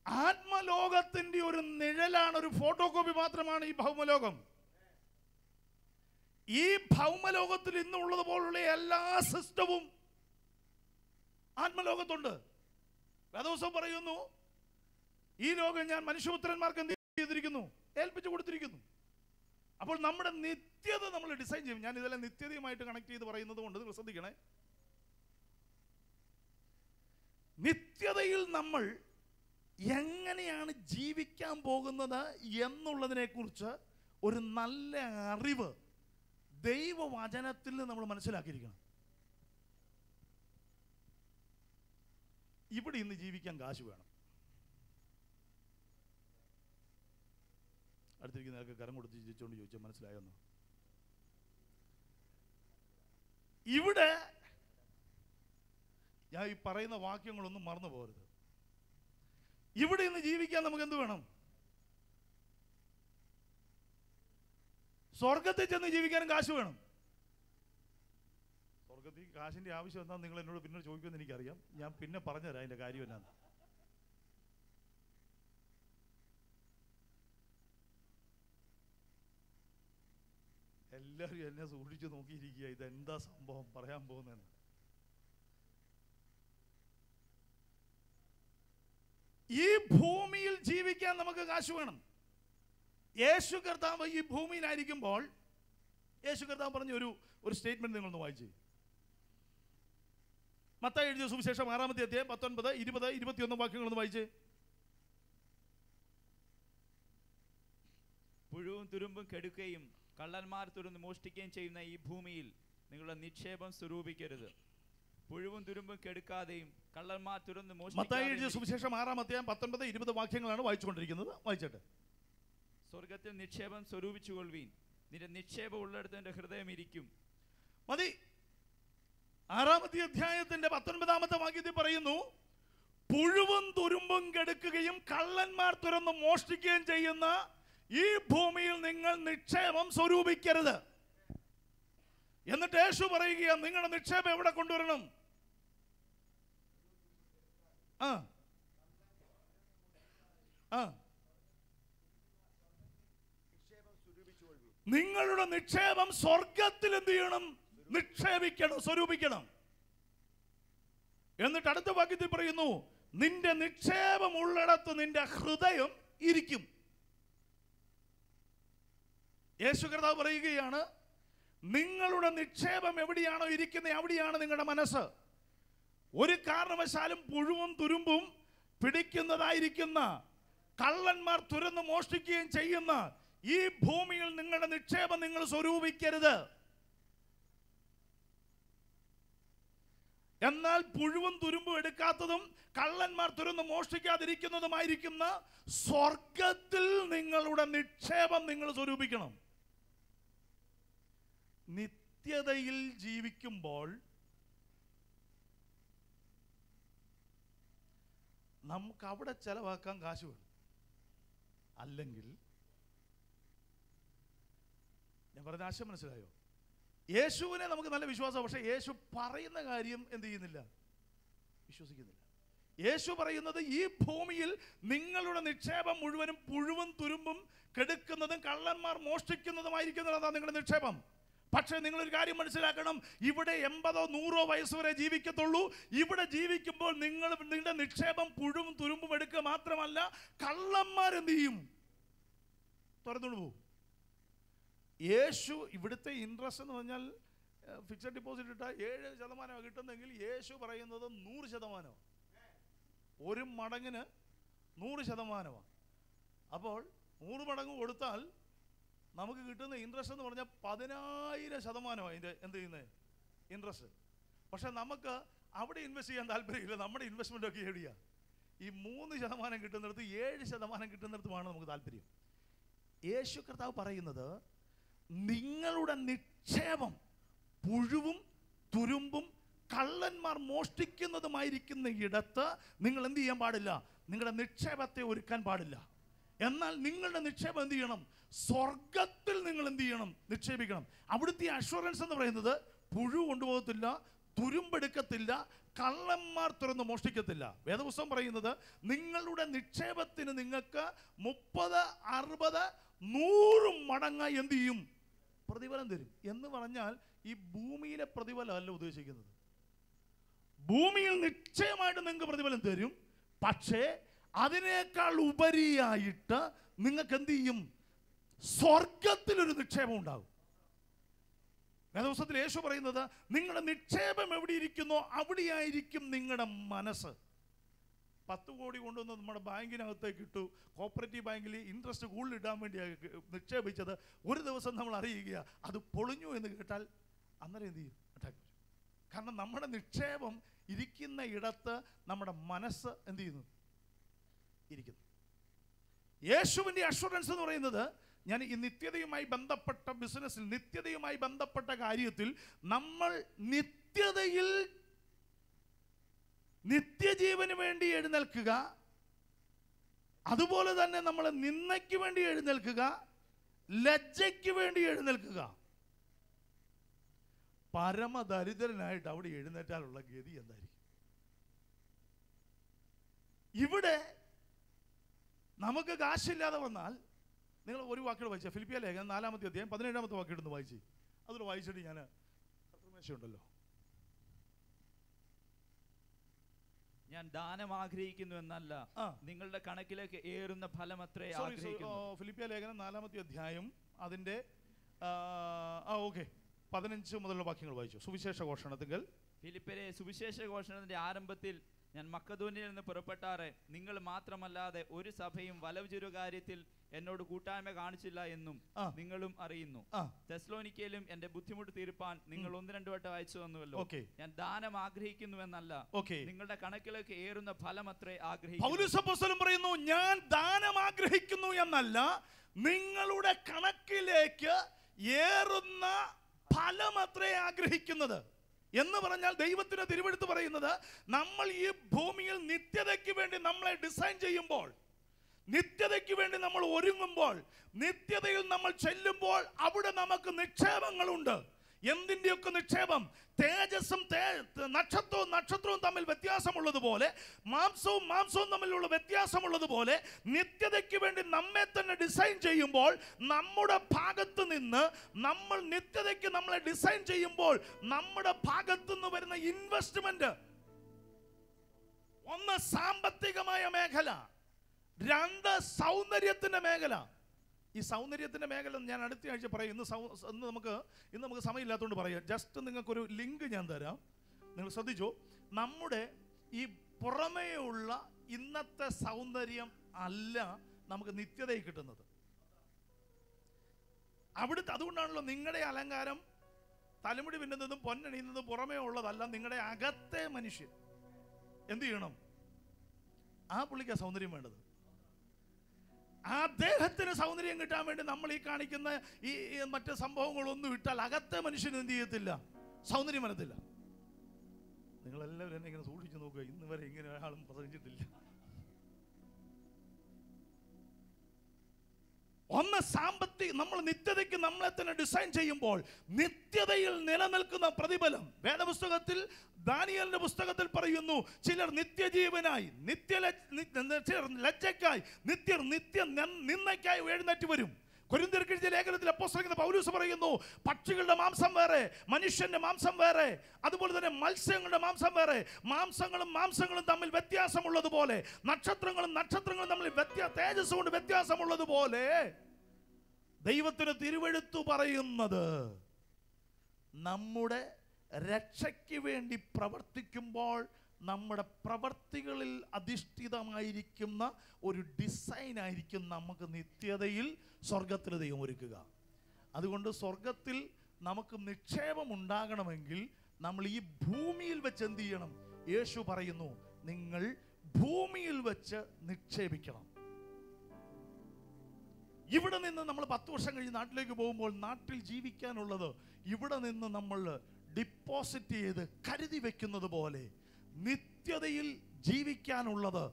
ആത്മലോകത്തിന്റെ ഒരു നിഴലാണ്, ഒരു ഫോട്ടോ കോപ്പി മാത്രമാണ് ഈ ഭൗമലോകം. ഈ ഭൗമലോകത്തിൽ ഇന്നുള്ളത് പോലുള്ള എല്ലാ സിസ്റ്റവും ആത്മലോകത്തുണ്ട്. വേദപുസ്തകം പറയുന്നു, ഈ ലോകം ഞാൻ മനുഷ്യപുത്രന്മാർക്ക് എന്ത് ചെയ്തിരിക്കുന്നു? ഏൽപ്പിച്ചു കൊടുത്തിരിക്കുന്നു. അപ്പോൾ നമ്മുടെ നിത്യത നമ്മൾ ഡിസൈൻ ചെയ്യും. ഞാൻ ഇതെല്ലാം നിത്യതയുമായിട്ട് കണക്ട് ചെയ്ത് പറയുന്നത് കൊണ്ട് നിങ്ങൾ ശ്രദ്ധിക്കണേ. നിത്യതയിൽ നമ്മൾ എങ്ങനെയാണ് ജീവിക്കാൻ പോകുന്നത് എന്നുള്ളതിനെ കുറിച്ച് ഒരു നല്ല അറിവ് ദൈവവചനത്തിൽ നിന്ന് നമ്മൾ മനസ്സിലാക്കിയിരിക്കണം. ഇവിടെ ഇന്ന് ജീവിക്കാൻ കാശ് വേണം. അടുത്തിരിക്കുന്നതൊക്കെ കരം കൊടുത്ത് ചിരിച്ചുകൊണ്ട് ചോദിച്ചാൽ മനസ്സിലായെന്ന്. ഇവിടെ ഞാൻ ഈ പറയുന്ന വാക്യങ്ങളൊന്നും മറന്നു പോകരുത്. ഇവിടെ ഇന്ന് ജീവിക്കാൻ നമുക്ക് എന്ത് വേണം? സ്വർഗത്തിൽ ചെന്ന് ജീവിക്കാനും കാശ് വേണം. സ്വർഗത്തിൽ കാശിന്റെ ആവശ്യം എന്താണെന്ന് നിങ്ങൾ എന്നോട് പിന്നെ ചോദിക്കുമെന്ന് എനിക്കറിയാം. ഞാൻ പിന്നെ പറഞ്ഞുതരാം അതിന്റെ കാര്യം എന്നാന്ന്. എല്ലാവരും എന്നെ സൂക്ഷിച്ചു നോക്കിയിരിക്കുക, ഇതെന്താ സംഭവം പറയാൻ പോകുന്നതെന്ന്. ഈ ഭൂമിയിൽ ജീവിക്കാൻ നമുക്ക് കാശ് വേണം. യേശു കർത്താവ് ഈ ഭൂമിയിലായിരിക്കുമ്പോൾ യേശു കർത്താവ് പറഞ്ഞ ഒരു സ്റ്റേറ്റ്മെന്റ് നിങ്ങളൊന്ന് വായിച്ചു. മത്തായി എഴുതിയ സുവിശേഷം 6-ാമത്തെ അധ്യായം 19, 20, 21 വാക്യങ്ങളൊന്ന് വായിച്ചേ. പുഴുവും തുരുമ്പും കെടുക്കുകയും കള്ളന്മാർ തുറന്ന് മോഷ്ടിക്കുകയും ചെയ്യുന്ന ഈ ഭൂമിയിൽ നിങ്ങളുടെ നിക്ഷേപം സ്വരൂപിക്കരുത്. പുഴുവും തുരുമ്പും കെടുക്കാതെയും കള്ളന്മാർ തുറന്ന് മത്തായി എഴുതിയ സുവിശേഷം 6-ാം അധ്യായം 19, 20 വാക്യങ്ങളാണ് വായിച്ചുകൊണ്ടിരിക്കുന്നത്. വായിച്ചട്ടെ. സ്വർഗത്തിൽ നിക്ഷേപം സ്വരൂപിച്ചുകൊള്ളുവീൻ, നിന്റെ നിക്ഷേപം ഉള്ളിടത്ത് നിന്റെ ഹൃദയം ഇരിക്കും. മതി. 6-ാമത്തെ അധ്യായത്തിന്റെ 19-ാമത്തെ വാക്യത്തിൽ പറയുന്നു, പുഴുവും തുരുമ്പും കെടുക്കുകയും കള്ളന്മാർ തുറന്ന് മോഷ്ടിക്കുകയും ചെയ്യുന്ന ഈ ഭൂമിയിൽ നിങ്ങൾ നിക്ഷേപം സ്വരൂപിക്കരുത്. എന്നിട്ട് യേശു പറയുകയാണ്, നിങ്ങളുടെ നിക്ഷേപം എവിടെ കൊണ്ടുവരണം? നിങ്ങളുടെ നിക്ഷേപം സ്വർഗത്തിൽ എന്ത് ചെയ്യണം? നിക്ഷേപിക്കണം, സ്വരൂപിക്കണം. എന്നിട്ട് അടുത്ത വാക്യത്തിൽ പറയുന്നു, നിന്റെ നിക്ഷേപം ഉള്ളിടത്ത് നിന്റെ ഹൃദയം ഇരിക്കും. യേശു കർത്താവ് പറയുകയാണ്, നിങ്ങളുടെ നിക്ഷേപം എവിടെയാണോ ഇരിക്കുന്നത് അവിടെയാണ് നിങ്ങളുടെ മനസ്സ്. ഒരു കാരണവശാലും പുഴുവും തുരുമ്പും പിടിക്കുന്നതായിരിക്കുന്ന കള്ളന്മാർ തുരന്ന് മോഷ്ടിക്കുകയും ചെയ്യുന്ന ഈ ഭൂമിയിൽ നിങ്ങളുടെ നിക്ഷേപം നിങ്ങൾ സ്വരൂപിക്കരുത്. എന്നാൽ പുഴുവും തുരുമ്പും എടുക്കാത്തതും കള്ളന്മാർ തുരന്ന് മോഷ്ടിക്കാതിരിക്കുന്നതുമായിരിക്കുന്ന സ്വർഗത്തിൽ നിങ്ങളുടെ നിക്ഷേപം നിങ്ങൾ സ്വരൂപിക്കണം. നിത്യതയിൽ ജീവിക്കുമ്പോൾ നമുക്ക് അവിടെ ചെലവാക്കാൻ കാശ് വേണം. അല്ലെങ്കിൽ ഞാൻ പറഞ്ഞ ആശയം മനസ്സിലായോ? യേശുവിനെ നമുക്ക് നല്ല വിശ്വാസമാണ്, പക്ഷെ യേശു പറയുന്ന കാര്യം എന്ത് ചെയ്യുന്നില്ല? വിശ്വസിക്കുന്നില്ല. യേശു പറയുന്നത്, ഈ ഭൂമിയിൽ നിങ്ങളുടെ നിക്ഷേപം മുഴുവനും പുഴുവും തുരുമ്പും കെടുക്കുന്നതും കള്ളന്മാർ മോഷ്ടിക്കുന്നതുമായിരിക്കുന്നതാണ് നിങ്ങളുടെ നിക്ഷേപം. പക്ഷെ നിങ്ങളൊരു കാര്യം മനസ്സിലാക്കണം, ഇവിടെ 80 or 100 വയസ്സ് വരെ ജീവിക്കത്തുള്ളൂ. ഇവിടെ ജീവിക്കുമ്പോൾ നിങ്ങളുടെ നിക്ഷേപം പുഴുവും തുരുമ്പും എടുക്കുക മാത്രമല്ല, കള്ളന്മാരെന്ത് ചെയ്യും? തുറന്നുകൊണ്ട് പോകും. യേശു ഇവിടുത്തെ ഇൻട്രസ്റ്റ് എന്ന് പറഞ്ഞാൽ ഫിക്സഡ് ഡിപ്പോസിറ്റ് ഇട്ടാൽ 7% കിട്ടുന്നെങ്കിൽ യേശു പറയുന്നത് 100%. ഒരു മടങ്ങിന് 100%. അപ്പോൾ 100 മടങ്ങ് കൊടുത്താൽ നമുക്ക് കിട്ടുന്ന ഇൻട്രസ്റ്റ് എന്ന് പറഞ്ഞാൽ 10,000% അതിൻ്റെ എന്ത് ചെയ്യുന്നത്? ഇൻട്രസ്റ്റ്. പക്ഷെ നമുക്ക് അവിടെ ഇൻവെസ്റ്റ് ചെയ്യാൻ താല്പര്യമില്ല. നമ്മുടെ ഇൻവെസ്റ്റ്മെൻ്റ് ഒക്കെ എവിടെയാണ്? ഈ 3% കിട്ടുന്നിടത്ത് 7% കിട്ടുന്നിടത്തുമാണ് നമുക്ക് താല്പര്യം. യേശു കർത്താവ് പറയുന്നത്, നിങ്ങളുടെ നിക്ഷേപം പുഴുവും തുരുമ്പും കള്ളന്മാർ മോഷ്ടിക്കുന്നതുമായിരിക്കുന്ന ഇടത്ത് നിങ്ങൾ എന്ത് ചെയ്യാൻ പാടില്ല? നിങ്ങളുടെ നിക്ഷേപത്തെ ഒരുക്കാൻ പാടില്ല. എന്നാൽ നിങ്ങളുടെ നിക്ഷേപം എന്ത് ചെയ്യണം? സ്വർഗത്തിൽ നിങ്ങൾ എന്ത് ചെയ്യണം? നിക്ഷേപിക്കണം. അവിടുത്തെ അഷ്വറൻസ് എന്ന് പറയുന്നത് പുഴു കൊണ്ടുപോകത്തില്ല, തുരുമ്പെടുക്കത്തില്ല, കള്ളന്മാർ തുറന്ന് മോഷ്ടിക്കത്തില്ല. വേദപുസ്തകം പറയുന്നത് നിങ്ങളുടെ നിക്ഷേപത്തിന് നിങ്ങൾക്ക് 30, 60, 100 മടങ്ങായി എന്ത് ചെയ്യും? പ്രതിഫലം തരും. എന്ന് പറഞ്ഞാൽ ഈ ഭൂമിയിലെ പ്രതിഫലം അല്ല ഉദ്ദേശിക്കുന്നത്. ഭൂമിയിൽ നിശ്ചയമായിട്ട് നിങ്ങൾക്ക് പ്രതിഫലം തരും. പക്ഷേ അതിനേക്കാൾ ഉപരിയായിട്ട് നിങ്ങൾക്ക് എന്ത് ചെയ്യും? സ്വർഗത്തിലൊരു നിക്ഷേപം ഉണ്ടാകും. വേദപുസ്തകത്തിൽ യേശു പറയുന്നത്, നിങ്ങളുടെ നിക്ഷേപം എവിടെ ഇരിക്കുന്നോ അവിടെയായിരിക്കും നിങ്ങളുടെ മനസ്സ്. 10 കോടി കൊണ്ടുവന്ന് നമ്മുടെ ബാങ്കിനകത്തേക്ക് ഇട്ടു. കോപ്പറേറ്റീവ് ബാങ്കിൽ ഇൻട്രസ്റ്റ് കൂടുതൽ ഇടാൻ വേണ്ടി നിക്ഷേപിച്ചത്. ഒരു ദിവസം നമ്മൾ അറിയുക അത് പൊളിഞ്ഞു എന്ന് കേട്ടാൽ അന്നേരം എന്ത് ചെയ്യും? അറ്റാക്ക് വരും. കാരണം നമ്മുടെ നിക്ഷേപം ഇരിക്കുന്ന ഇടത്ത് നമ്മുടെ മനസ്സ് എന്ത് ചെയ്യുന്നു? ഇരിക്കുന്നു. യേശുവിൻ്റെ അഷ്വറൻസ് എന്ന് പറയുന്നത്, ഞാൻ ഈ നിത്യതയുമായി ബന്ധപ്പെട്ട ബിസിനസ്സിൽ, നിത്യതയുമായി ബന്ധപ്പെട്ട കാര്യത്തിൽ നമ്മൾ നിത്യതയിൽ നിത്യജീവന് വേണ്ടി എഴുന്നേൽക്കുക, അതുപോലെ തന്നെ നമ്മൾ നിന്ദയ്ക്ക് വേണ്ടി എഴുന്നേൽക്കുക, ലജ്ജയ്ക്ക് വേണ്ടി എഴുന്നേൽക്കുക. പരമദരിദ്രനായിട്ട് അവിടെ എഴുന്നേറ്റാലുള്ള ഗതി എന്തായിരിക്കും? ഇവിടെ നമുക്ക് കാശില്ലാതെ വന്നാൽ, നിങ്ങൾ ഒരു വാക്കിയോട് വായിച്ച ഫിലിപ്പിയ ലേഖനം 4-ാമത്തെ അധ്യായം 17-ാമത്തെ വാക്കിയോടൊന്ന് വായിച്ച്, അതൊരു വായിച്ചിട്ട് ഞാൻ ഉണ്ടല്ലോ, ഞാൻ ദാനം ആഗ്രഹിക്കുന്നു എന്നല്ല, നിങ്ങളുടെ കണക്കിലേക്ക് ഏറുന്ന ഫലമത്രേ ആഗ്രഹിക്കുന്നു. ഫിലിപ്പിയ ലേഖനം 4-ാമത്തെ അധ്യായം അതിന്റെ 15 മുതലുള്ള വാക്യങ്ങൾ വായിച്ചു. സുവിശേഷ ഘോഷണത്തിൽ ഫിലിപ്പിയരെ സുവിശേഷ ഘോഷണത്തിന്റെ ആരംഭത്തിൽ ഞാൻ മക്കദോന്യയിൽ നിന്ന് പുറപ്പെട്ടാറെ നിങ്ങൾ മാത്രമല്ലാതെ ഒരു സഭയും വലവുചുരു കാര്യത്തിൽ എന്നോട് കൂട്ടായ്മ കാണിച്ചില്ല എന്നും നിങ്ങളും അറിയുന്നു. തെസ്സലോനിക്കയിലും എന്റെ ബുദ്ധിമുട്ട് തീർപ്പാൻ നിങ്ങൾ 1-2 വട്ടം അയച്ചു തന്നുവല്ലോ. ഞാൻ ദാനം ആഗ്രഹിക്കുന്നു എന്നല്ല, നിങ്ങളുടെ കണക്കിലേക്ക് ഏറുന്ന ഫലം അത്രേ ആഗ്രഹിക്കുന്നു. പൗലോസ് അപ്പോസ്തലൻ പറയുന്നു, ഞാൻ ദാനം ആഗ്രഹിക്കുന്നു എന്നല്ല, നിങ്ങളുടെ കണക്കിലേക്ക് ഏറുന്ന ഫലം അത്രേ ആഗ്രഹിക്കുന്നത്. എന്ന് പറഞ്ഞാൽ ദൈവത്തിന്റെ തിരുവെഴുത്ത് പറയുന്നത്, നമ്മൾ ഈ ഭൂമിയിൽ നിത്യതയ്ക്ക് വേണ്ടി നമ്മളെ ഡിസൈൻ ചെയ്യുമ്പോൾ, നിത്യതയ്ക്ക് വേണ്ടി നമ്മൾ ഒരുങ്ങുമ്പോൾ, നിത്യതയിൽ നമ്മൾ ചെല്ലുമ്പോൾ അവിടെ നമുക്ക് നിക്ഷേപങ്ങളുണ്ട്. എന്തിൻ്റെയൊക്കെ നിക്ഷേപം? തേജസ്സും നക്ഷത്രവും തമ്മിൽ വ്യത്യാസമുള്ളതുപോലെ, മാംസവും തമ്മിലുള്ള വ്യത്യാസമുള്ളതുപോലെ, നിത്യതയ്ക്ക് വേണ്ടി നമ്മെ തന്നെ ഡിസൈൻ ചെയ്യുമ്പോൾ, നമ്മുടെ ഭാഗത്ത് നിന്ന് നമ്മൾ നിത്യതയ്ക്ക് നമ്മളെ ഡിസൈൻ ചെയ്യുമ്പോൾ നമ്മുടെ ഭാഗത്ത് നിന്ന് വരുന്ന ഇൻവെസ്റ്റ്മെന്റ്, ഒന്ന് സാമ്പത്തികമായ മേഖല, രണ്ട് സൗന്ദര്യത്തിന്റെ മേഖല. ഈ സൗന്ദര്യത്തിന്റെ മേഖല ഞാൻ അടുത്ത ആഴ്ച പറയും. ഇന്ന് നമുക്ക് സമയമില്ലാത്തതുകൊണ്ട് പറയാം. ജസ്റ്റ് നിങ്ങൾക്കൊരു ലിങ്ക് ഞാൻ തരാം, നിങ്ങൾ ശ്രദ്ധിച്ചോ. നമ്മുടെ ഈ പുറമേയുള്ള ഇന്നത്തെ സൗന്ദര്യം അല്ല നമുക്ക് നിത്യതയിൽ കിട്ടുന്നത്. അതുകൊണ്ടാണല്ലോ നിങ്ങളുടെ അലങ്കാരം, തലമുടി പിന്നുന്നതും പൊന്നണിയുന്നതും പുറമേ ഉള്ളതല്ല, നിങ്ങളുടെ അകത്തെ മനുഷ്യൻ എന്ത് ചെയ്യണം? ആ പുള്ളിക്കാ സൗന്ദര്യം വേണ്ടത്. ആ ദേഹത്തിന് സൗന്ദര്യം കിട്ടാൻ വേണ്ടി നമ്മൾ ഈ കാണിക്കുന്ന ഈ മറ്റ് സംഭവങ്ങളൊന്നും ഇട്ടാൽ അകത്തെ മനുഷ്യന് എന്ത് ചെയ്യത്തില്ല? സൗന്ദര്യം വരത്തില്ല. നിങ്ങളെല്ലാവരും എന്നെ ഇങ്ങനെ സൂക്ഷിച്ചു നോക്കുക, ഇന്ന് വരെ ഇങ്ങനെ ഒരാളും പ്രസംഗിച്ചിട്ടില്ല. ഒന്ന് നമ്മൾ നിത്യതയ്ക്ക് നമ്മളെ തന്നെ ഡിസൈൻ ചെയ്യുമ്പോൾ നിത്യതയിൽ നിലനിൽക്കുന്ന പ്രതിഫലം. വേദപുസ്തകത്തിൽ ദാനിയേലിന്റെ പുസ്തകത്തിൽ പറയുന്നു, ചിലർ നിത്യജീവനായി, ചിലർ ലജ്ജയ്ക്കായി, നിത്യ നിന്ദയ്ക്കായി എഴുന്നേറ്റ് വരും. കൊരിന്ത്യർക്ക് എഴുതിയ ലേഖനത്തിൽ അപ്പോസ്തലൻ പൗലോസ് പറയുന്നു, പക്ഷികളുടെ മാംസം വേറെ, മനുഷ്യന്റെ മാംസം വേറെ, അതുപോലെ തന്നെ മത്സ്യങ്ങളുടെ മാംസം വേറെ. മാംസങ്ങളും തമ്മിൽ വ്യത്യാസമുള്ളതുപോലെ, നക്ഷത്രങ്ങളും തമ്മിൽ തേജസ് കൊണ്ട് വ്യത്യാസമുള്ളതുപോലെ, ദൈവത്തിന് തിരുവെഴുത്തു പറയുന്നത്, നമ്മുടെ രക്ഷയ്ക്ക് വേണ്ടി പ്രവർത്തിക്കുമ്പോൾ നമ്മുടെ പ്രവർത്തികളിൽ അധിഷ്ഠിതമായിരിക്കുന്ന ഒരു ഡിസൈൻ ആയിരിക്കും നമുക്ക് നിത്യതയിൽ സ്വർഗത്തിൽ ദൈവം ഒരുക്കുക. അതുകൊണ്ട് സ്വർഗത്തിൽ നമുക്ക് നിക്ഷേപം ഉണ്ടാകണമെങ്കിൽ നമ്മൾ ഈ ഭൂമിയിൽ വെച്ച് എന്ത് ചെയ്യണം? യേശു പറയുന്നു, നിങ്ങൾ ഭൂമിയിൽ വെച്ച് നിക്ഷേപിക്കണം. ഇവിടെ നിന്ന് നമ്മൾ 10 വർഷം കഴിഞ്ഞ് നാട്ടിലേക്ക് പോകുമ്പോൾ നാട്ടിൽ ജീവിക്കാനുള്ളത് ഇവിടെ നിന്ന് നമ്മൾ ഡിപ്പോസിറ്റ് ചെയ്ത് കരുതി വെക്കുന്നത് പോലെ, നിത്യതയിൽ ജീവിക്കാനുള്ളത്,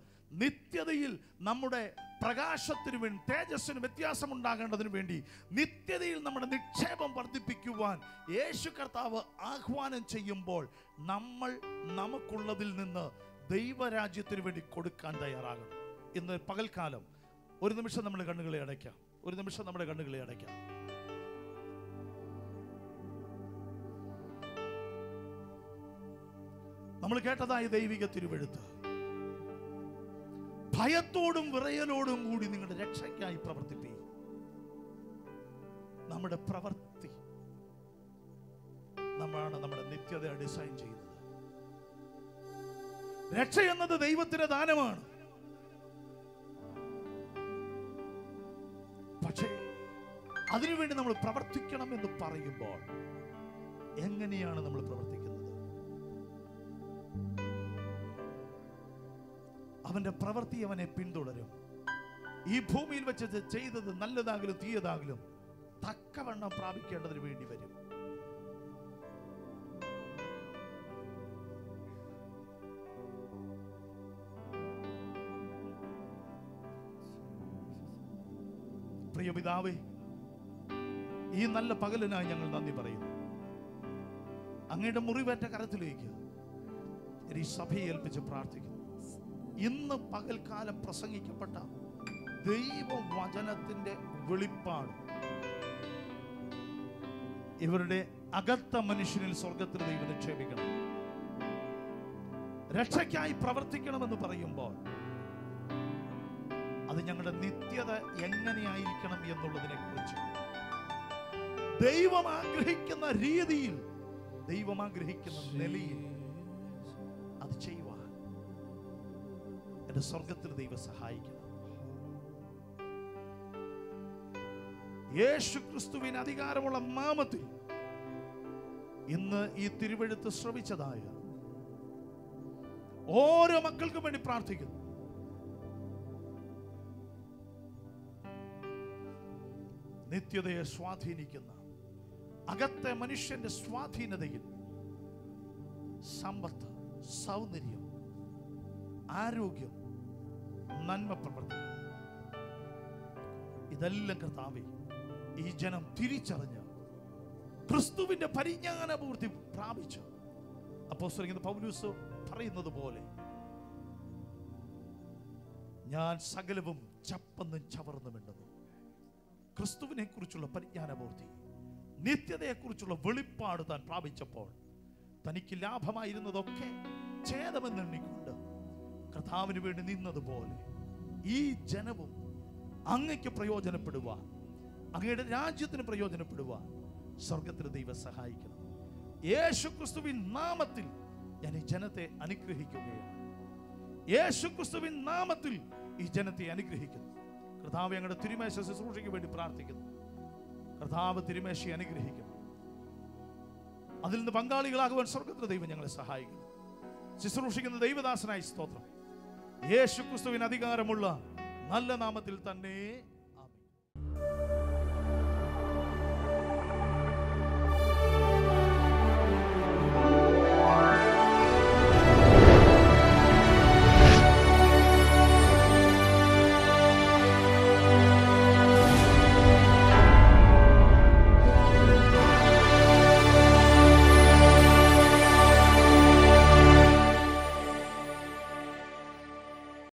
നിത്യതയിൽ നമ്മുടെ പ്രകാശത്തിന് വേണ്ടി, തേജസ്സിന് വ്യത്യാസമുണ്ടാകേണ്ടതിന് വേണ്ടി, നിത്യതയിൽ നമ്മുടെ നിക്ഷേപം വർദ്ധിപ്പിക്കുവാൻ യേശു കർത്താവ് ആഹ്വാനം ചെയ്യുമ്പോൾ നമ്മൾ നമുക്കുള്ളതിൽ നിന്ന് ദൈവരാജ്യത്തിന് വേണ്ടി കൊടുക്കാൻ തയ്യാറാകണം. ഇന്ന് പകൽക്കാലം ഒരു നിമിഷം നമ്മുടെ കണ്ണുകളെ അടയ്ക്കാം. നമ്മൾ കേട്ടതായ ദൈവിക തിരുവെഴുത്ത്, ഭയത്തോടും വിറയലോടും കൂടി നിങ്ങളുടെ രക്ഷയ്ക്കായി പ്രവർത്തിപ്പീ. നമ്മുടെ പ്രവൃത്തി നമ്മളാണ് നമ്മുടെ നിത്യത ഡിസൈൻ ചെയ്യുന്നത്. രക്ഷ എന്നത് ദൈവത്തിന്റെ ദാനമാണ്. പക്ഷേ അതിനുവേണ്ടി നമ്മൾ പ്രവർത്തിക്കണം എന്ന് പറയുമ്പോൾ എങ്ങനെയാണ് നമ്മൾ പ്രവർത്തിക്കുന്നത്? അവന്റെ പ്രവൃത്തി അവനെ പിന്തുടരും. ഈ ഭൂമിയിൽ വെച്ച് ചെയ്തത് നല്ലതാകലും തീയതാകലും തക്കവണ്ണം പ്രാപിക്കേണ്ടതിന് വേണ്ടി വരും. പ്രിയ പിതാവേ, ഈ നല്ല പകലിനായി ഞങ്ങൾ നന്ദി പറയുന്നു. അങ്ങയുടെ മുറിവേറ്റ കരത്തിലേക്ക് ഈ സഭയെ ഏൽപ്പിച്ച് പ്രാർത്ഥിക്കുന്നു. ഇന്ന് പകൽക്കാലം പ്രസംഗിക്കപ്പെട്ട ദൈവവചനത്തിന്റെ വെളിപ്പാട് ഇവരുടെ അകത്ത മനുഷ്യനിൽ സ്വർഗത്തിൽ ദൈവം നിക്ഷേപിക്കണം. രക്ഷയ്ക്കായി പ്രവർത്തിക്കണമെന്ന് പറയുമ്പോൾ അത് ഞങ്ങളുടെ നിത്യത എങ്ങനെയായിരിക്കണം എന്നുള്ളതിനെ കുറിച്ച് ദൈവം ആഗ്രഹിക്കുന്ന രീതിയിൽ, ദൈവം ആഗ്രഹിക്കുന്ന നിലയിൽ അത് ചെയ്യുവാൻ എന്റെ സ്വർഗത്തിൽ ദൈവം സഹായിക്കണം. യേശു ക്രിസ്തുവിന് അധികാരമുള്ള നാമത്തിൽ ഇന്ന് ഈ തിരുവെഴുത്ത് ശ്രവിച്ചതായ ഓരോ മക്കൾക്കും വേണ്ടി പ്രാർത്ഥിക്കുന്നു. നിത്യതയെ സ്വാധീനിക്കുന്ന അകത്തെ മനുഷ്യന്റെ സ്വാധീനതയിൽ സമ്പത്ത്, സൗന്ദര്യം, ആരോഗ്യം, നന്മ പ്രവർത്തനം ഇതെല്ലാം കർത്താവേ ഈ ജനം തിരിച്ചറിഞ്ഞ് ക്രിസ്തുവിന്റെ പരിജ്ഞാനപൂർത്തി പ്രാപിച്ച് അപ്പോസ്തലൻ പൗലോസ് പറയുന്നത് പോലെ ഞാൻ സകലവും ചപ്പന്നും ചവർന്നുമിണ്ടെന്നു ക്രിസ്തുവിനെ കുറിച്ചുള്ള പരിജ്ഞാനപൂർത്തി, നിത്യതയെക്കുറിച്ചുള്ള വെളിപ്പാട് താൻ പ്രാപിച്ചപ്പോൾ തനിക്ക് ലാഭമായിരുന്നതൊക്കെ ഛേദമെന്നെണ്ണിക്കൊണ്ട് കർത്താവിന് വേണ്ടി നിന്നതുപോലെ ഈ ജനവും അങ്ങയ്ക്ക് പ്രയോജനപ്പെടുവാൻ, അങ്ങയുടെ രാജ്യത്തിന് പ്രയോജനപ്പെടുവാൻ സ്വർഗത്തിൽ ദൈവം സഹായിക്കണം. യേശു ക്രിസ്തുവിൻ നാമത്തിൽ ഞാൻ ഈ ജനത്തെ അനുഗ്രഹിക്കുകയാണ്. യേശു ക്രിസ്തുവിൻ നാമത്തിൽ ഈ ജനത്തെ അനുഗ്രഹിക്കുന്നു. കർത്താവ് ഞങ്ങളുടെ തിരുമേശ ശുശ്രൂഷയ്ക്ക് വേണ്ടി പ്രാർത്ഥിക്കുന്നു. കർത്താവ് തിരുമേശയെ അനുഗ്രഹിക്കുന്നു. അതിൽ നിന്ന് പങ്കാളികളാകുവാൻ സ്വർഗത്തിലെ ദൈവം ഞങ്ങളെ സഹായിക്കുന്നു. ശുശ്രൂഷിക്കുന്ന ദൈവദാസനായി സ്തോത്രം. യേശു ക്രിസ്തുവിന് അധികാരമുള്ള നല്ല നാമത്തിൽ തന്നെ